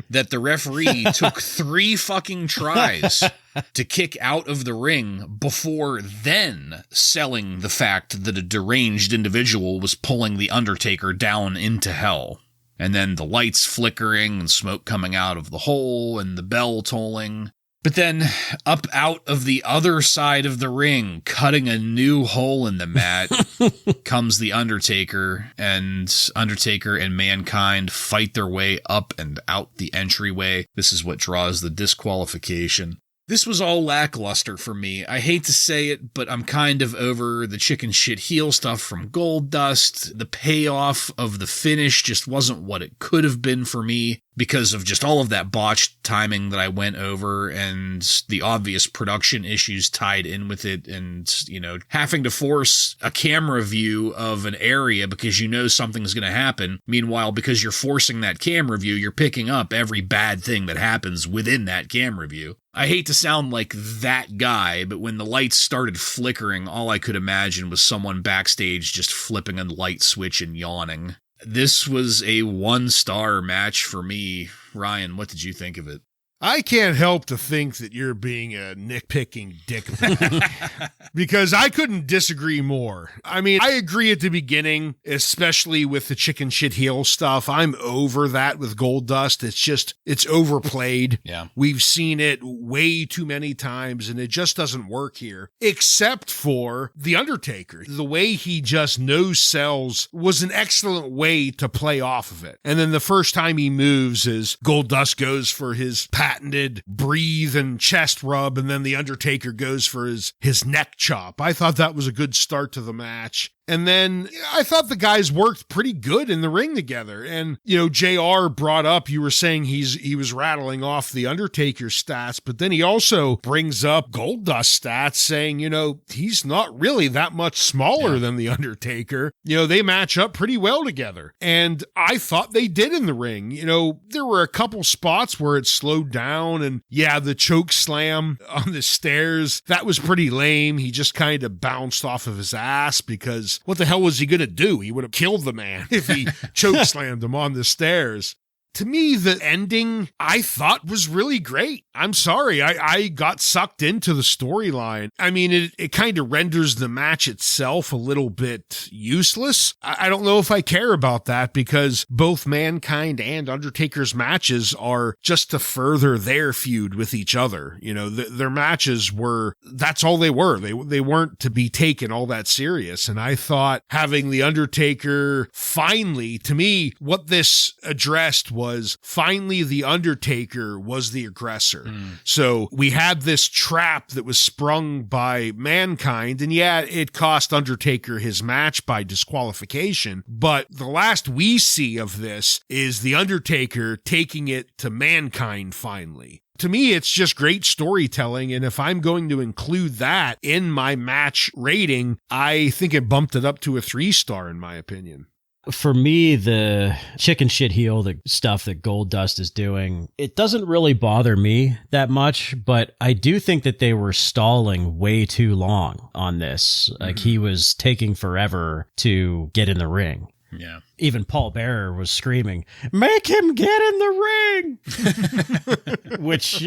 that the referee took 3 fucking tries to kick out of the ring before then selling the fact that a deranged individual was pulling the Undertaker down into hell. And then the lights flickering and smoke coming out of the hole and the bell tolling. But then up out of the other side of the ring, cutting a new hole in the mat, comes the Undertaker, and Undertaker and Mankind fight their way up and out the entryway. This is what draws the disqualification. This was all lackluster for me. I hate to say it, but I'm kind of over the chicken shit heel stuff from Goldust. The payoff of the finish just wasn't what it could have been for me because of just all of that botched timing that I went over and the obvious production issues tied in with it and, you know, having to force a camera view of an area because you know something's going to happen. Meanwhile, because you're forcing that camera view, you're picking up every bad thing that happens within that camera view. I hate to sound like that guy, but when the lights started flickering, all I could imagine was someone backstage just flipping a light switch and yawning. This was a 1-star match for me. Ryan, what did you think of it? I can't help to think that you're being a nitpicking dick because I couldn't disagree more. I mean, I agree at the beginning, especially with the chicken shit heel stuff. I'm over that with Goldust. It's overplayed. Yeah. We've seen it way too many times and it just doesn't work here, except for The Undertaker. The way he just no-sells was an excellent way to play off of it. And then the first time he moves is Goldust goes for his pat patented breathe and chest rub, and then the Undertaker goes for his neck chop. I thought that was a good start to the match. And then I thought the guys worked pretty good in the ring together. And, JR brought up, you were saying he was rattling off the Undertaker stats, but then he also brings up Goldust stats saying, he's not really that much smaller than the Undertaker. They match up pretty well together. And I thought they did in the ring. There were a couple spots where it slowed down, and the choke slam on the stairs, that was pretty lame. He just kind of bounced off of his ass because what the hell was he going to do? He would have killed the man if he chokeslammed him on the stairs. To me, the ending, I thought, was really great. I'm sorry, I got sucked into the storyline. I mean, it kind of renders the match itself a little bit useless. I don't know if I care about that because both Mankind and Undertaker's matches are just to further their feud with each other. Their matches were, that's all they were. They weren't to be taken all that serious. And I thought having the Undertaker finally, to me, what this addressed was finally the Undertaker was the aggressor. So we had this trap that was sprung by Mankind, and it cost Undertaker his match by disqualification. But the last we see of this is the Undertaker taking it to Mankind finally. To me, it's just great storytelling, and if I'm going to include that in my match rating, I think it bumped it up to a 3-star in my opinion. For me, the chicken shit heel, the stuff that Goldust is doing, it doesn't really bother me that much, but I do think that they were stalling way too long on this. Like, he was taking forever to get in the ring. Yeah. Even Paul Bearer was screaming, "Make him get in the ring!" Which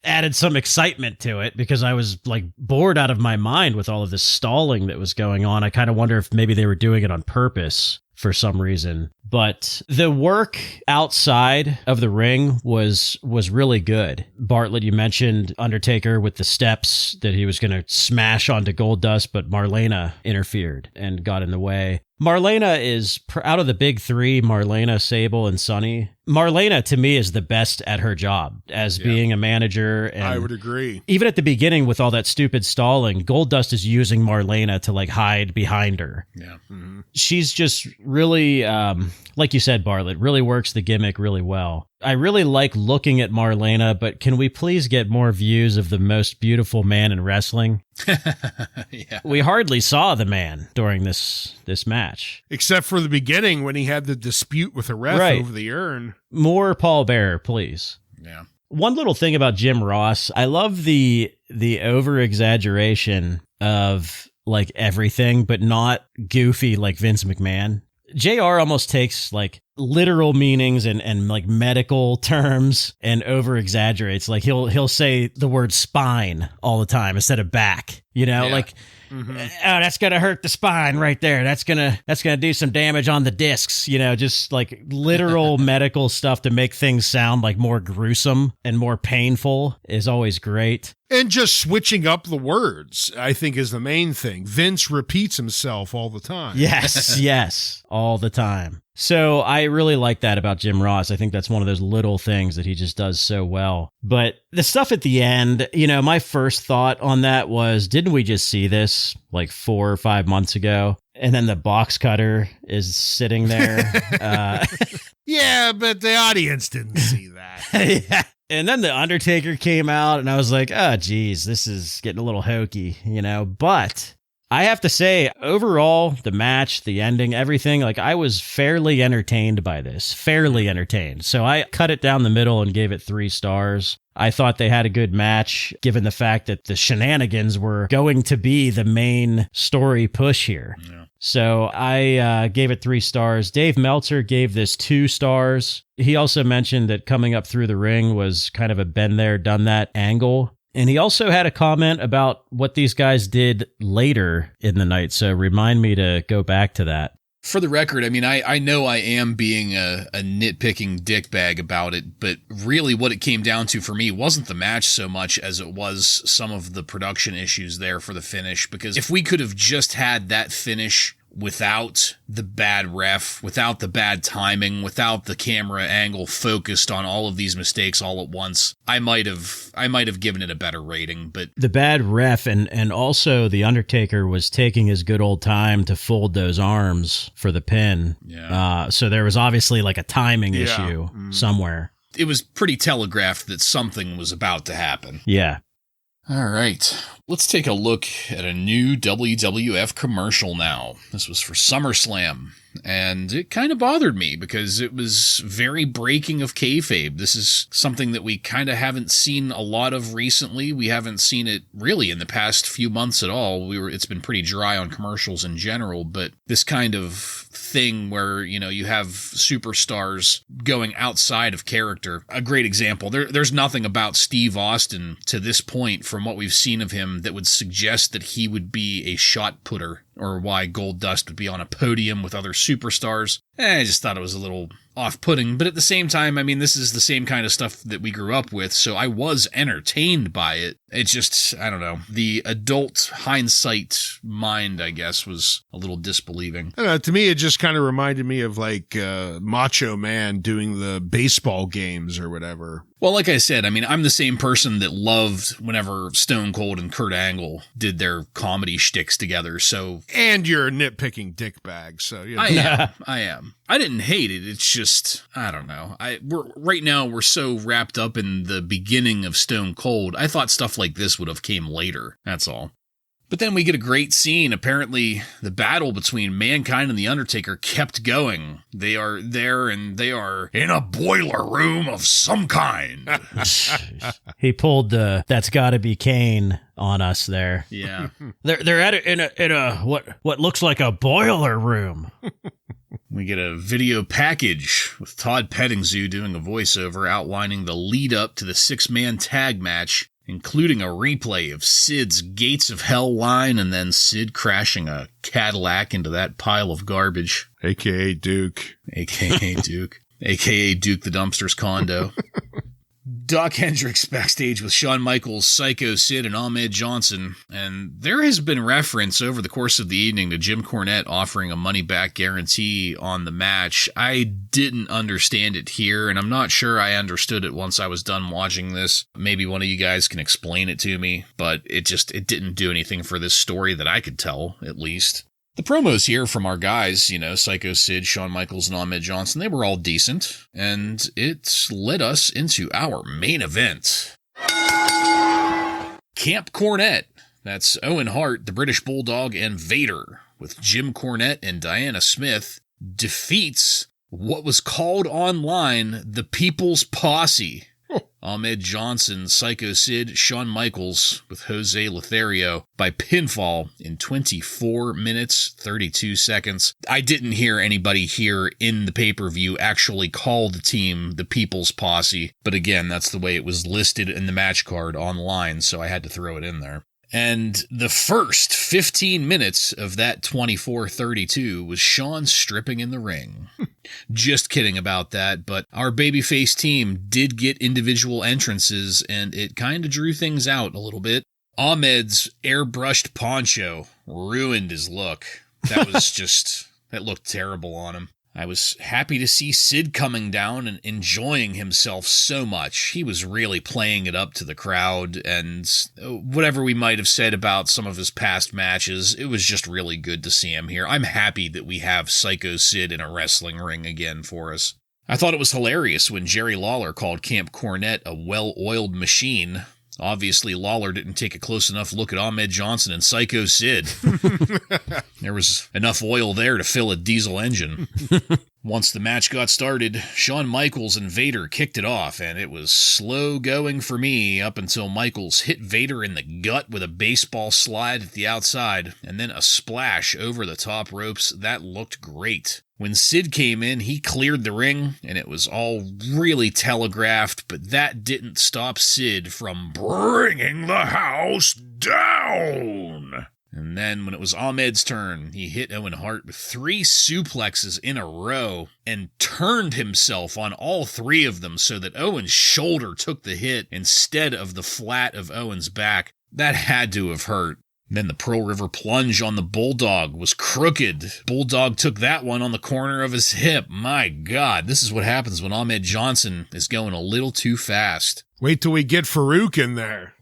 added some excitement to it because I was like bored out of my mind with all of this stalling that was going on. I kind of wonder if maybe they were doing it on purpose for some reason. But the work outside of the ring was really good. Bartlett, you mentioned Undertaker with the steps that he was going to smash onto Goldust, but Marlena interfered and got in the way. Marlena is, out of the big three, Marlena, Sable, and Sunny, Marlena, to me, is the best at her job as being a manager. And I would agree. Even at the beginning with all that stupid stalling, Goldust is using Marlena to like hide behind her. Yeah. Mm-hmm. She's just really, like you said, Bartlett, really works the gimmick really well. I really like looking at Marlena, but can we please get more views of the most beautiful man in wrestling? Yeah. We hardly saw the man during this match. Except for the beginning when he had the dispute with the ref over the urn. More Paul Bearer, please. Yeah. One little thing about Jim Ross, I love the over-exaggeration of like everything, but not goofy like Vince McMahon. JR almost takes like literal meanings and like medical terms and over exaggerates. Like he'll say the word spine all the time instead of back, like, oh, that's going to hurt the spine right there. That's going to do some damage on the discs, just like literal medical stuff to make things sound like more gruesome and more painful is always great. And just switching up the words, I think, is the main thing. Vince repeats himself all the time. Yes, all the time. So I really like that about Jim Ross. I think that's one of those little things that he just does so well. But the stuff at the end, my first thought on that was, didn't we just see this like 4 or 5 months ago? And then the box cutter is sitting there. Yeah, but the audience didn't see that. Yeah. And then the Undertaker came out, and I was like, oh, geez, this is getting a little hokey, But I have to say, overall, the match, the ending, everything, like I was fairly entertained by this. Fairly entertained. So I cut it down the middle and gave it 3 stars. I thought they had a good match, given the fact that the shenanigans were going to be the main story push here. Yeah. So I gave it 3 stars. Dave Meltzer gave this 2 stars. He also mentioned that coming up through the ring was kind of a been there, done that angle. And he also had a comment about what these guys did later in the night. So remind me to go back to that. For the record, I mean, I know I am being a nitpicking dickbag about it, but really what it came down to for me wasn't the match so much as it was some of the production issues there for the finish. Because if we could have just had that finish without the bad ref, without the bad timing, without the camera angle focused on all of these mistakes all at once, I might have given it a better rating. But the bad ref and also the Undertaker was taking his good old time to fold those arms for the pin. Yeah. So there was obviously like a timing issue somewhere. It was pretty telegraphed that something was about to happen. Yeah. All right, let's take a look at a new WWF commercial now. This was for SummerSlam, and it kind of bothered me because it was very breaking of kayfabe. This is something that we kind of haven't seen a lot of recently. We haven't seen it really in the past few months at all. It's been pretty dry on commercials in general, but this kind of thing where, you have superstars going outside of character. A great example. There's nothing about Steve Austin to this point from what we've seen of him that would suggest that he would be a shot putter or why Goldust would be on a podium with other superstars. I just thought it was a little off-putting, but at the same time, this is the same kind of stuff that we grew up with, so I was entertained by it. It's just, I don't know, the adult hindsight mind, I guess, was a little disbelieving. To me, it just kind of reminded me of like Macho Man doing the baseball games or whatever. Well, like I said, I'm the same person that loved whenever Stone Cold and Kurt Angle did their comedy shticks together, so... And you're a nitpicking dickbag, so... I am. I didn't hate it, it's just, I don't know. We're so wrapped up in the beginning of Stone Cold, I thought stuff like this would have came later, that's all. But then we get a great scene. Apparently, the battle between Mankind and The Undertaker kept going. They are there, and they are in a boiler room of some kind. He pulled the "That's Gotta Be Kane" on us there. Yeah, they're at it in a what looks like a boiler room. We get a video package with Todd Pettingzoo doing a voiceover outlining the lead up to the 6-man tag match, including a replay of Sid's Gates of Hell line and then Sid crashing a Cadillac into that pile of garbage. A.K.A. Duke. A.K.A. Duke. A.K.A. Duke the Dumpster's condo. Doc Hendricks backstage with Shawn Michaels, Sycho Sid, and Ahmed Johnson, and there has been reference over the course of the evening to Jim Cornette offering a money-back guarantee on the match. I didn't understand it here, and I'm not sure I understood it once I was done watching this. Maybe one of you guys can explain it to me, but it didn't do anything for this story that I could tell, at least. The promos here from our guys, Sycho Sid, Shawn Michaels, and Ahmed Johnson, they were all decent, and it led us into our main event. Camp Cornette. That's Owen Hart, the British Bulldog, and Vader, with Jim Cornette and Diana Smith, defeats what was called online the People's Posse. Ahmed Johnson, Sycho Sid, Shawn Michaels with Jose Lothario by pinfall in 24 minutes, 32 seconds. I didn't hear anybody here in the pay-per-view actually call the team the People's Posse, but again, that's the way it was listed in the match card online, so I had to throw it in there. And the first 15 minutes of that 24-32 was Shawn stripping in the ring. Just kidding about that, but our babyface team did get individual entrances, and it kind of drew things out a little bit. Ahmed's airbrushed poncho ruined his look. That looked terrible on him. I was happy to see Sid coming down and enjoying himself so much. He was really playing it up to the crowd, and whatever we might have said about some of his past matches, it was just really good to see him here. I'm happy that we have Sycho Sid in a wrestling ring again for us. I thought it was hilarious when Jerry Lawler called Camp Cornette a well-oiled machine. Obviously, Lawler didn't take a close enough look at Ahmed Johnson and Sycho Sid. There was enough oil there to fill a diesel engine. Once the match got started, Shawn Michaels and Vader kicked it off, and it was slow going for me up until Michaels hit Vader in the gut with a baseball slide at the outside, and then a splash over the top ropes. That looked great. When Sid came in, he cleared the ring, and it was all really telegraphed, but that didn't stop Sid from bringing the house down. And then when it was Ahmed's turn, he hit Owen Hart with 3 suplexes in a row and turned himself on all 3 of them so that Owen's shoulder took the hit instead of the flat of Owen's back. That had to have hurt. Then the Pearl River plunge on the Bulldog was crooked. Bulldog took that one on the corner of his hip. My God, this is what happens when Ahmed Johnson is going a little too fast. Wait till we get Farouk in there.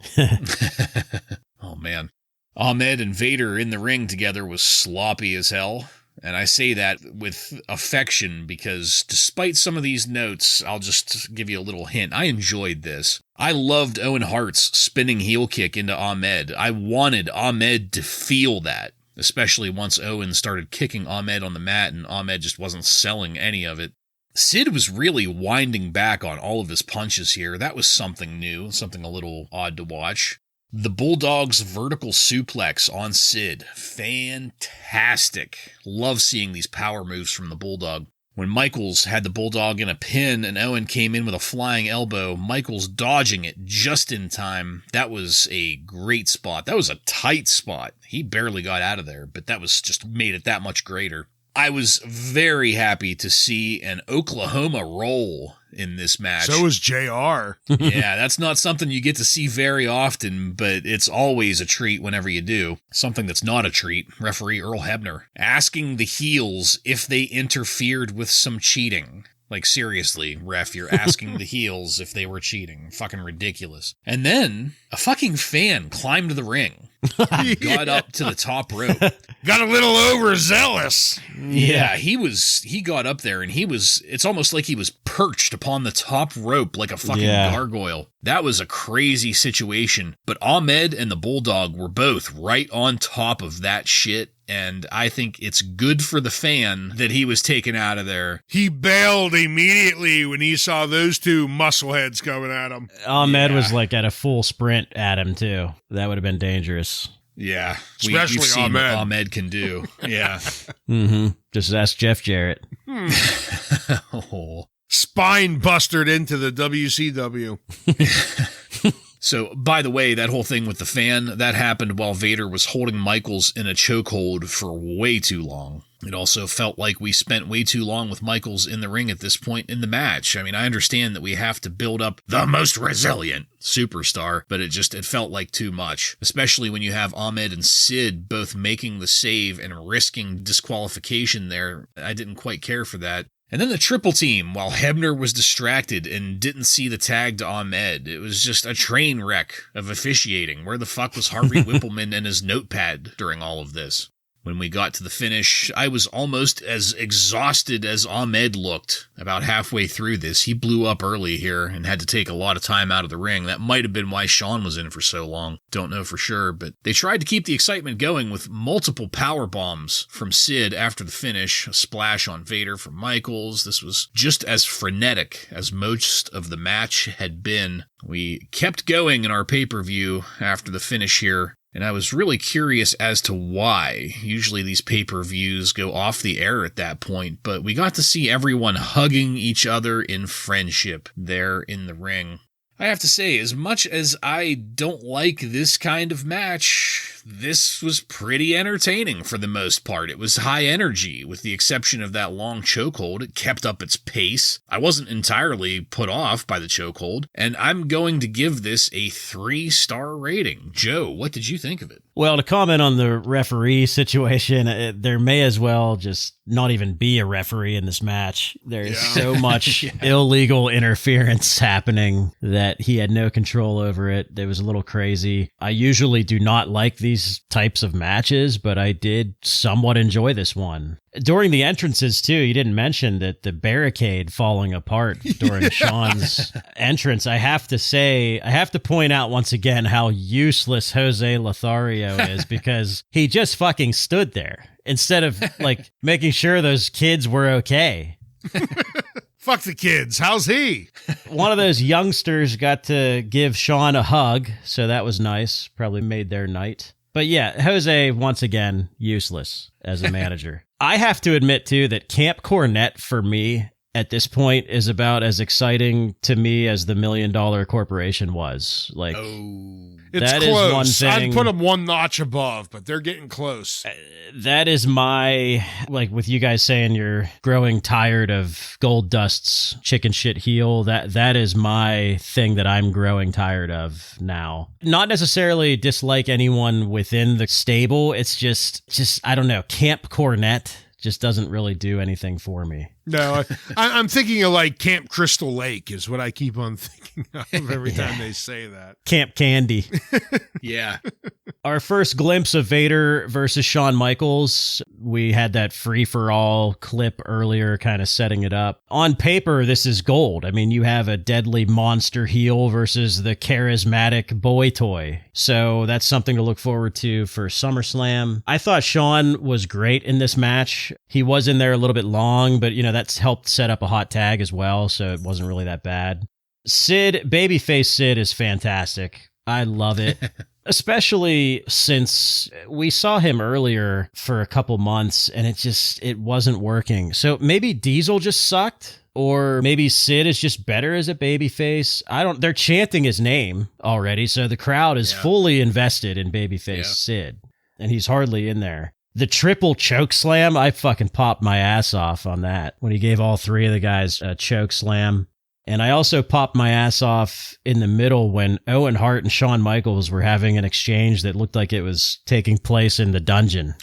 Oh, man. Ahmed and Vader in the ring together was sloppy as hell. And I say that with affection because despite some of these notes, I'll just give you a little hint. I enjoyed this. I loved Owen Hart's spinning heel kick into Ahmed. I wanted Ahmed to feel that, especially once Owen started kicking Ahmed on the mat and Ahmed just wasn't selling any of it. Sid was really winding back on all of his punches here. That was something new, something a little odd to watch. The Bulldog's vertical suplex on Sid. Fantastic. Love seeing these power moves from the Bulldog. When Michaels had the Bulldog in a pin and Owen came in with a flying elbow, Michaels dodging it just in time. That was a great spot. That was a tight spot. He barely got out of there, but that was just made it that much greater. I was very happy to see an Oklahoma roll in this match. So was JR. Yeah, that's not something you get to see very often, but it's always a treat whenever you do. Something that's not a treat, referee Earl Hebner asking the heels if they interfered with some cheating. Like, seriously, ref, you're asking the heels if they were cheating. Fucking ridiculous. And then a fucking fan climbed the ring. Got up to the top rope. Got a little overzealous. Yeah, he got up there and it's almost like he was perched upon the top rope like a fucking gargoyle. That was a crazy situation. But Ahmed and the Bulldog were both right on top of that shit. And I think it's good for the fan that he was taken out of there. He bailed immediately when he saw those two muscleheads coming at him. Ahmed was like at a full sprint at him, too. That would have been dangerous. Yeah. Especially we've seen Ahmed. what Ahmed can do. Yeah. Mm-hmm. Just ask Jeff Jarrett. Oh. Spine bustered into the WCW. So, by the way, that whole thing with the fan, that happened while Vader was holding Michaels in a chokehold for way too long. It also felt like we spent way too long with Michaels in the ring at this point in the match. I mean, I understand that we have to build up the most resilient superstar, but it felt like too much, especially when you have Ahmed and Sid both making the save and risking disqualification there. I didn't quite care for that. And then the triple team, while Hebner was distracted and didn't see the tag to Ahmed. It was just a train wreck of officiating. Where the fuck was Harvey Whippleman and his notepad during all of this? When we got to the finish, I was almost as exhausted as Ahmed looked. About halfway through this, he blew up early here and had to take a lot of time out of the ring. That might have been why Shawn was in for so long. Don't know for sure, but they tried to keep the excitement going with multiple power bombs from Sid after the finish, a splash on Vader from Michaels. This was just as frenetic as most of the match had been. We kept going in our pay-per-view after the finish here. And I was really curious as to why. Usually these pay-per-views go off the air at that point, but we got to see everyone hugging each other in friendship there in the ring. I have to say, as much as I don't like this kind of match, this was pretty entertaining for the most part. It was high energy, with the exception of that long chokehold. It kept up its pace. I wasn't entirely put off by the chokehold, and I'm going to give this a 3-star rating. Joe, what did you think of it? Well, to comment on the referee situation, there may as well just not even be a referee in this match. There's so much illegal interference happening that he had no control over it. It was a little crazy. I usually do not like these types of matches, but I did somewhat enjoy this one. During the entrances, too, you didn't mention that the barricade falling apart during Shawn's entrance. I have to point out once again how useless Jose Lothario is, because he just fucking stood there instead of like making sure those kids were okay. Fuck the kids. How's he? One of those youngsters got to give Shawn a hug, so that was nice. Probably made their night. But yeah, Jose, once again, useless as a manager. I have to admit, too, that Camp Cornette, for me, at this point is about as exciting to me as the $1 Million Corporation was. Like, it's that close. is one thing. I'd put them one notch above, but they're getting close. That is my, like with you guys saying you're growing tired of Gold Dust's chicken shit heel, that is my thing that I'm growing tired of now. Not necessarily dislike anyone within the stable. It's just I don't know, Camp Cornette just doesn't really do anything for me. No, I'm thinking of like Camp Crystal Lake is what I keep on thinking of every time they say that. Camp Candy. Yeah. Our first glimpse of Vader versus Shawn Michaels, we had that free-for-all clip earlier kind of setting it up. On paper, this is gold. I mean, you have a deadly monster heel versus the charismatic boy toy. So that's something to look forward to for SummerSlam. I thought Shawn was great in this match. He was in there a little bit long, but, you know, that's helped set up a hot tag as well, so it wasn't really that bad. Sid, babyface Sid is fantastic. I love it. Especially since we saw him earlier for a couple months and it wasn't working. So maybe Diesel just sucked, or maybe Sid is just better as a babyface. They're chanting his name already, so the crowd is fully invested in babyface Sid, and he's hardly in there. The triple choke slam, I fucking popped my ass off on that when he gave all three of the guys a choke slam. And I also popped my ass off in the middle when Owen Hart and Shawn Michaels were having an exchange that looked like it was taking place in the dungeon.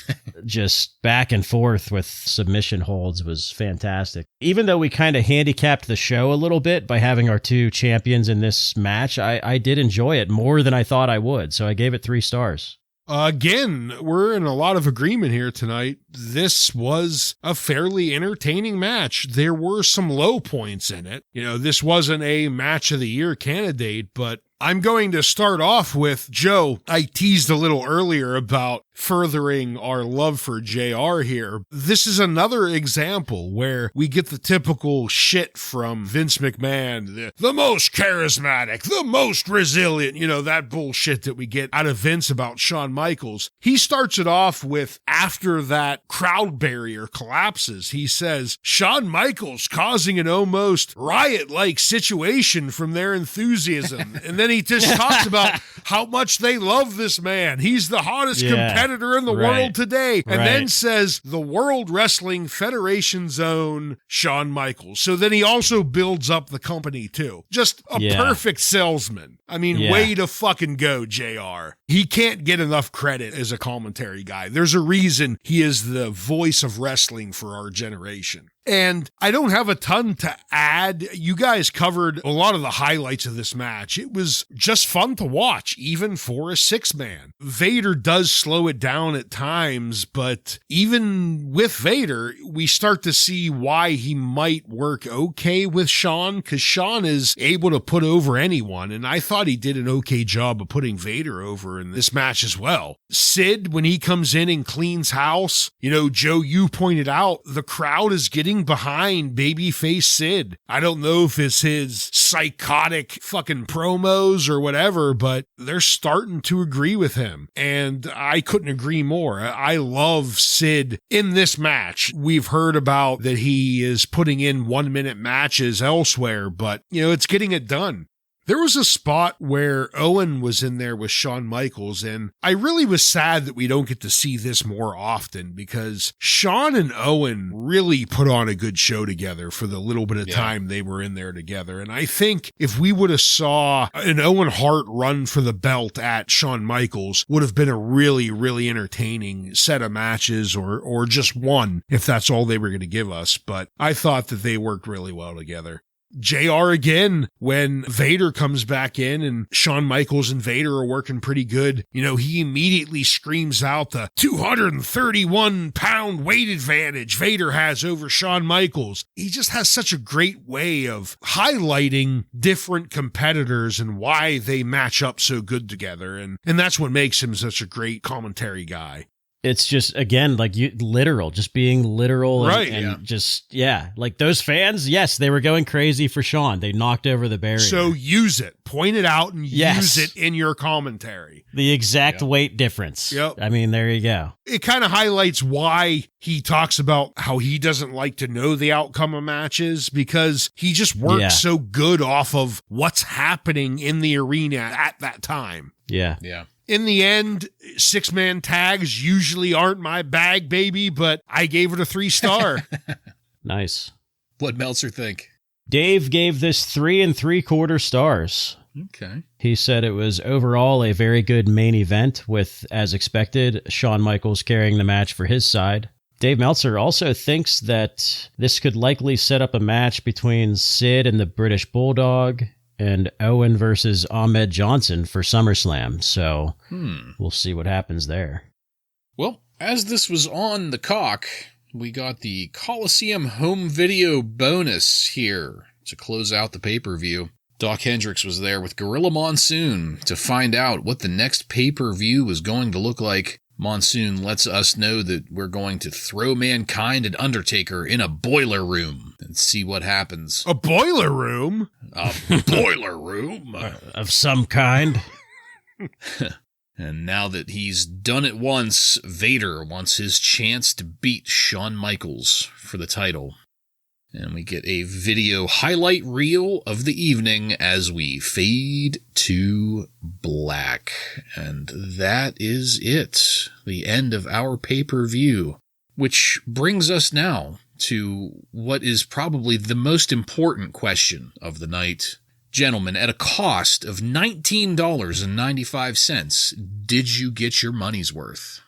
Just back and forth with submission holds was fantastic. Even though we kind of handicapped the show a little bit by having our two champions in this match, I did enjoy it more than I thought I would. So I gave it 3 stars. Again, we're in a lot of agreement here tonight. This was a fairly entertaining match. There were some low points in it. You know, this wasn't a match of the year candidate, but I'm going to start off with, Joe, I teased a little earlier about furthering our love for JR here. This is another example where we get the typical shit from Vince McMahon, the most charismatic, the most resilient, you know, that bullshit that we get out of Vince about Shawn Michaels. He starts it off with, after that crowd barrier collapses, he says, Shawn Michaels causing an almost riot-like situation from their enthusiasm. And then he just talks about how much they love this man. He's the hottest competitor in the world today. And then says the World Wrestling Federation's own Shawn Michaels. So then he also builds up the company too. Just a perfect salesman. I mean, way to fucking go, JR. He can't get enough credit as a commentary guy. There's a reason he is the voice of wrestling for our generation. And I don't have a ton to add. You guys covered a lot of the highlights of this match. It was just fun to watch, even for a 6-man. Vader does slow it down at times, but even with Vader, we start to see why he might work okay with Shawn, because Shawn is able to put over anyone, and I thought he did an okay job of putting Vader over in this match as well. Sid, when he comes in and cleans house, you know, Joe, you pointed out, the crowd is getting behind babyface Sid. I don't know if it's his psychotic fucking promos or whatever, but they're starting to agree with him. And I couldn't agree more. I love Sid in this match. We've heard about that he is putting in 1-minute matches elsewhere, but, you know, it's getting it done. There was a spot where Owen was in there with Shawn Michaels, and I really was sad that we don't get to see this more often, because Shawn and Owen really put on a good show together for the little bit of time they were in there together. And I think if we would have saw an Owen Hart run for the belt at Shawn Michaels, would have been a really, really entertaining set of matches, or just one, if that's all they were going to give us. But I thought that they worked really well together. JR again, when Vader comes back in and Shawn Michaels and Vader are working pretty good, you know, he immediately screams out the 231-pound weight advantage Vader has over Shawn Michaels. He just has such a great way of highlighting different competitors and why they match up so good together. And that's what makes him such a great commentary guy. It's just, again, like just being literal. Right, And just, like those fans, yes, they were going crazy for Shawn. They knocked over the barrier. So use it. Point it out and use it in your commentary. The exact weight difference. Yep. I mean, there you go. It kind of highlights why he talks about how he doesn't like to know the outcome of matches, because he just works so good off of what's happening in the arena at that time. Yeah. Yeah. In the end, 6-man tags usually aren't my bag, baby, but I gave it a 3-star. Nice. What'd Meltzer think? Dave gave this 3 3/4 stars. Okay. He said it was overall a very good main event with, as expected, Shawn Michaels carrying the match for his side. Dave Meltzer also thinks that this could likely set up a match between Sid and the British Bulldog and Owen versus Ahmed Johnson for SummerSlam. So we'll see what happens there. Well, as this was on the cock, we got the Coliseum home video bonus here to close out the pay-per-view. Doc Hendricks was there with Gorilla Monsoon to find out what the next pay-per-view was going to look like. Monsoon lets us know that we're going to throw Mankind and Undertaker in a boiler room and see what happens. A boiler room? A boiler room? Of some kind. And now that he's done it once, Vader wants his chance to beat Shawn Michaels for the title. And we get a video highlight reel of the evening as we fade to black. And that is it. The end of our pay-per-view. Which brings us now to what is probably the most important question of the night. Gentlemen, at a cost of $19.95, did you get your money's worth?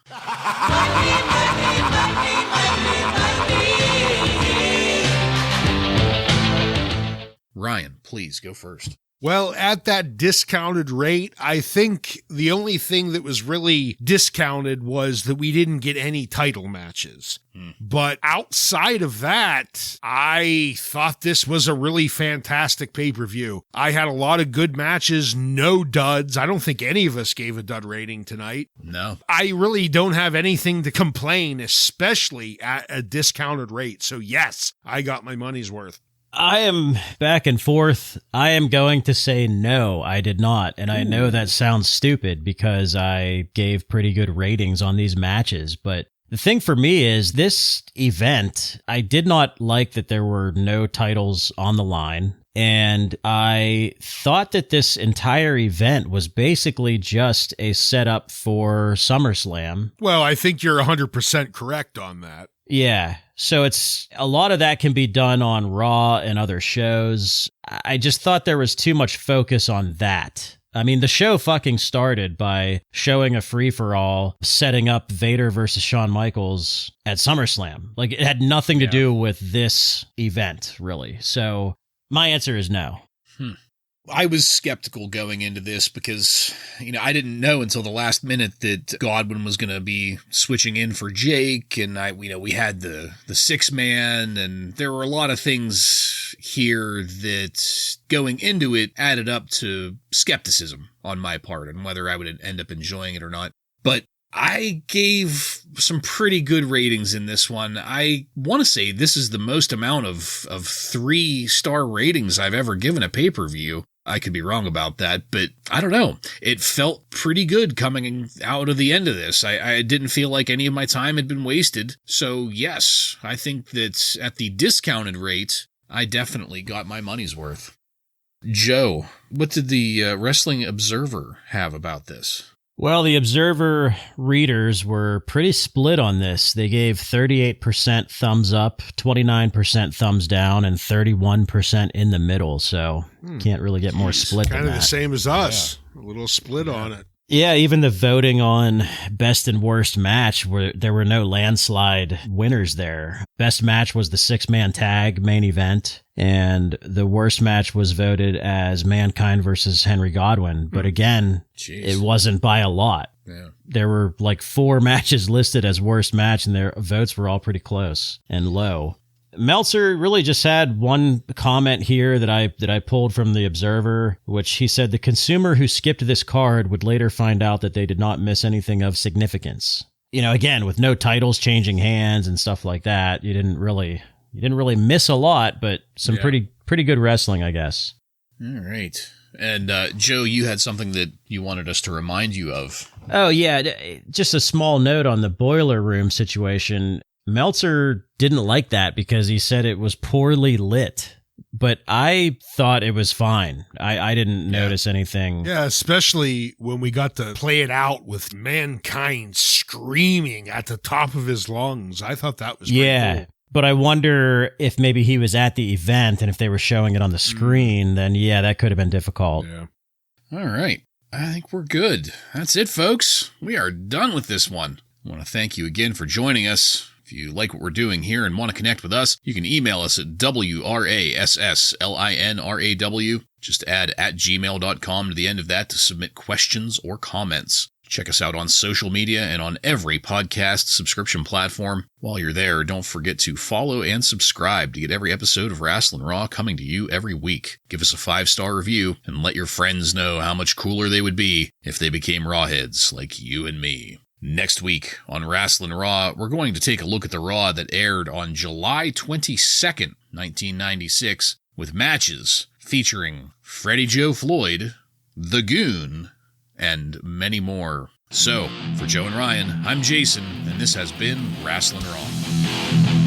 Ryan, please go first. Well, at that discounted rate, I think the only thing that was really discounted was that we didn't get any title matches. But outside of that, I thought this was a really fantastic pay-per-view. I had a lot of good matches, no duds. I don't think any of us gave a dud rating tonight. No. I really don't have anything to complain, especially at a discounted rate. So yes, I got my money's worth. I am back and forth. I am going to say no, I did not. And I know that sounds stupid because I gave pretty good ratings on these matches. But the thing for me is this event, I did not like that there were no titles on the line. And I thought that this entire event was basically just a setup for SummerSlam. Well, I think you're 100% correct on that. Yeah. So it's a lot of that can be done on Raw and other shows. I just thought there was too much focus on that. I mean, the show fucking started by showing a free-for-all, setting up Vader versus Shawn Michaels at SummerSlam. Like, it had nothing to do with this event, really. So my answer is no. I was skeptical going into this because, I didn't know until the last minute that Godwinn was going to be switching in for Jake, and we had the 6-man, and there were a lot of things here that going into it added up to skepticism on my part and whether I would end up enjoying it or not. But I gave some pretty good ratings in this one. I want to say this is the most amount of 3-star ratings I've ever given a pay-per-view. I could be wrong about that, but I don't know. It felt pretty good coming out of the end of this. I didn't feel like any of my time had been wasted. So yes, I think that at the discounted rate, I definitely got my money's worth. Joe, what did the Wrestling Observer have about this? Well, the Observer readers were pretty split on this. They gave 38% thumbs up, 29% thumbs down, and 31% in the middle. So can't really get more split than that. Kind of the same as us. Yeah. A little split on it. Yeah, even the voting on best and worst match, where there were no landslide winners there. Best match was the 6-man tag main event, and the worst match was voted as Mankind versus Henry Godwinn. But again, it wasn't by a lot. Yeah. There were like 4 matches listed as worst match, and their votes were all pretty close and low. Meltzer really just had one comment here that I pulled from the Observer, which he said the consumer who skipped this card would later find out that they did not miss anything of significance. again, with no titles changing hands and stuff like that, you didn't really miss a lot, but some pretty good wrestling, I guess. All right. And Joe, you had something that you wanted us to remind you of. Oh, yeah. Just a small note on the boiler room situation. Meltzer didn't like that because he said it was poorly lit. But I thought it was fine. I didn't notice anything. Yeah, especially when we got to play it out with Mankind screaming at the top of his lungs. I thought that was pretty cool. But I wonder if maybe he was at the event and if they were showing it on the screen, then that could have been difficult. Yeah. All right. I think we're good. That's it, folks. We are done with this one. I want to thank you again for joining us. If you like what we're doing here and want to connect with us, you can email us at WRASSLINRAW. Just add @gmail.com to the end of that to submit questions or comments. Check us out on social media and on every podcast subscription platform. While you're there, don't forget to follow and subscribe to get every episode of Wrasslin Raw coming to you every week. Give us a 5-star review and let your friends know how much cooler they would be if they became Rawheads like you and me. Next week on Wrasslin Raw, we're going to take a look at the Raw that aired on July 22nd, 1996, with matches featuring Freddie Joe Floyd, The Goon, and many more. So, for Joe and Ryan, I'm Jason, and this has been Wrasslin Raw.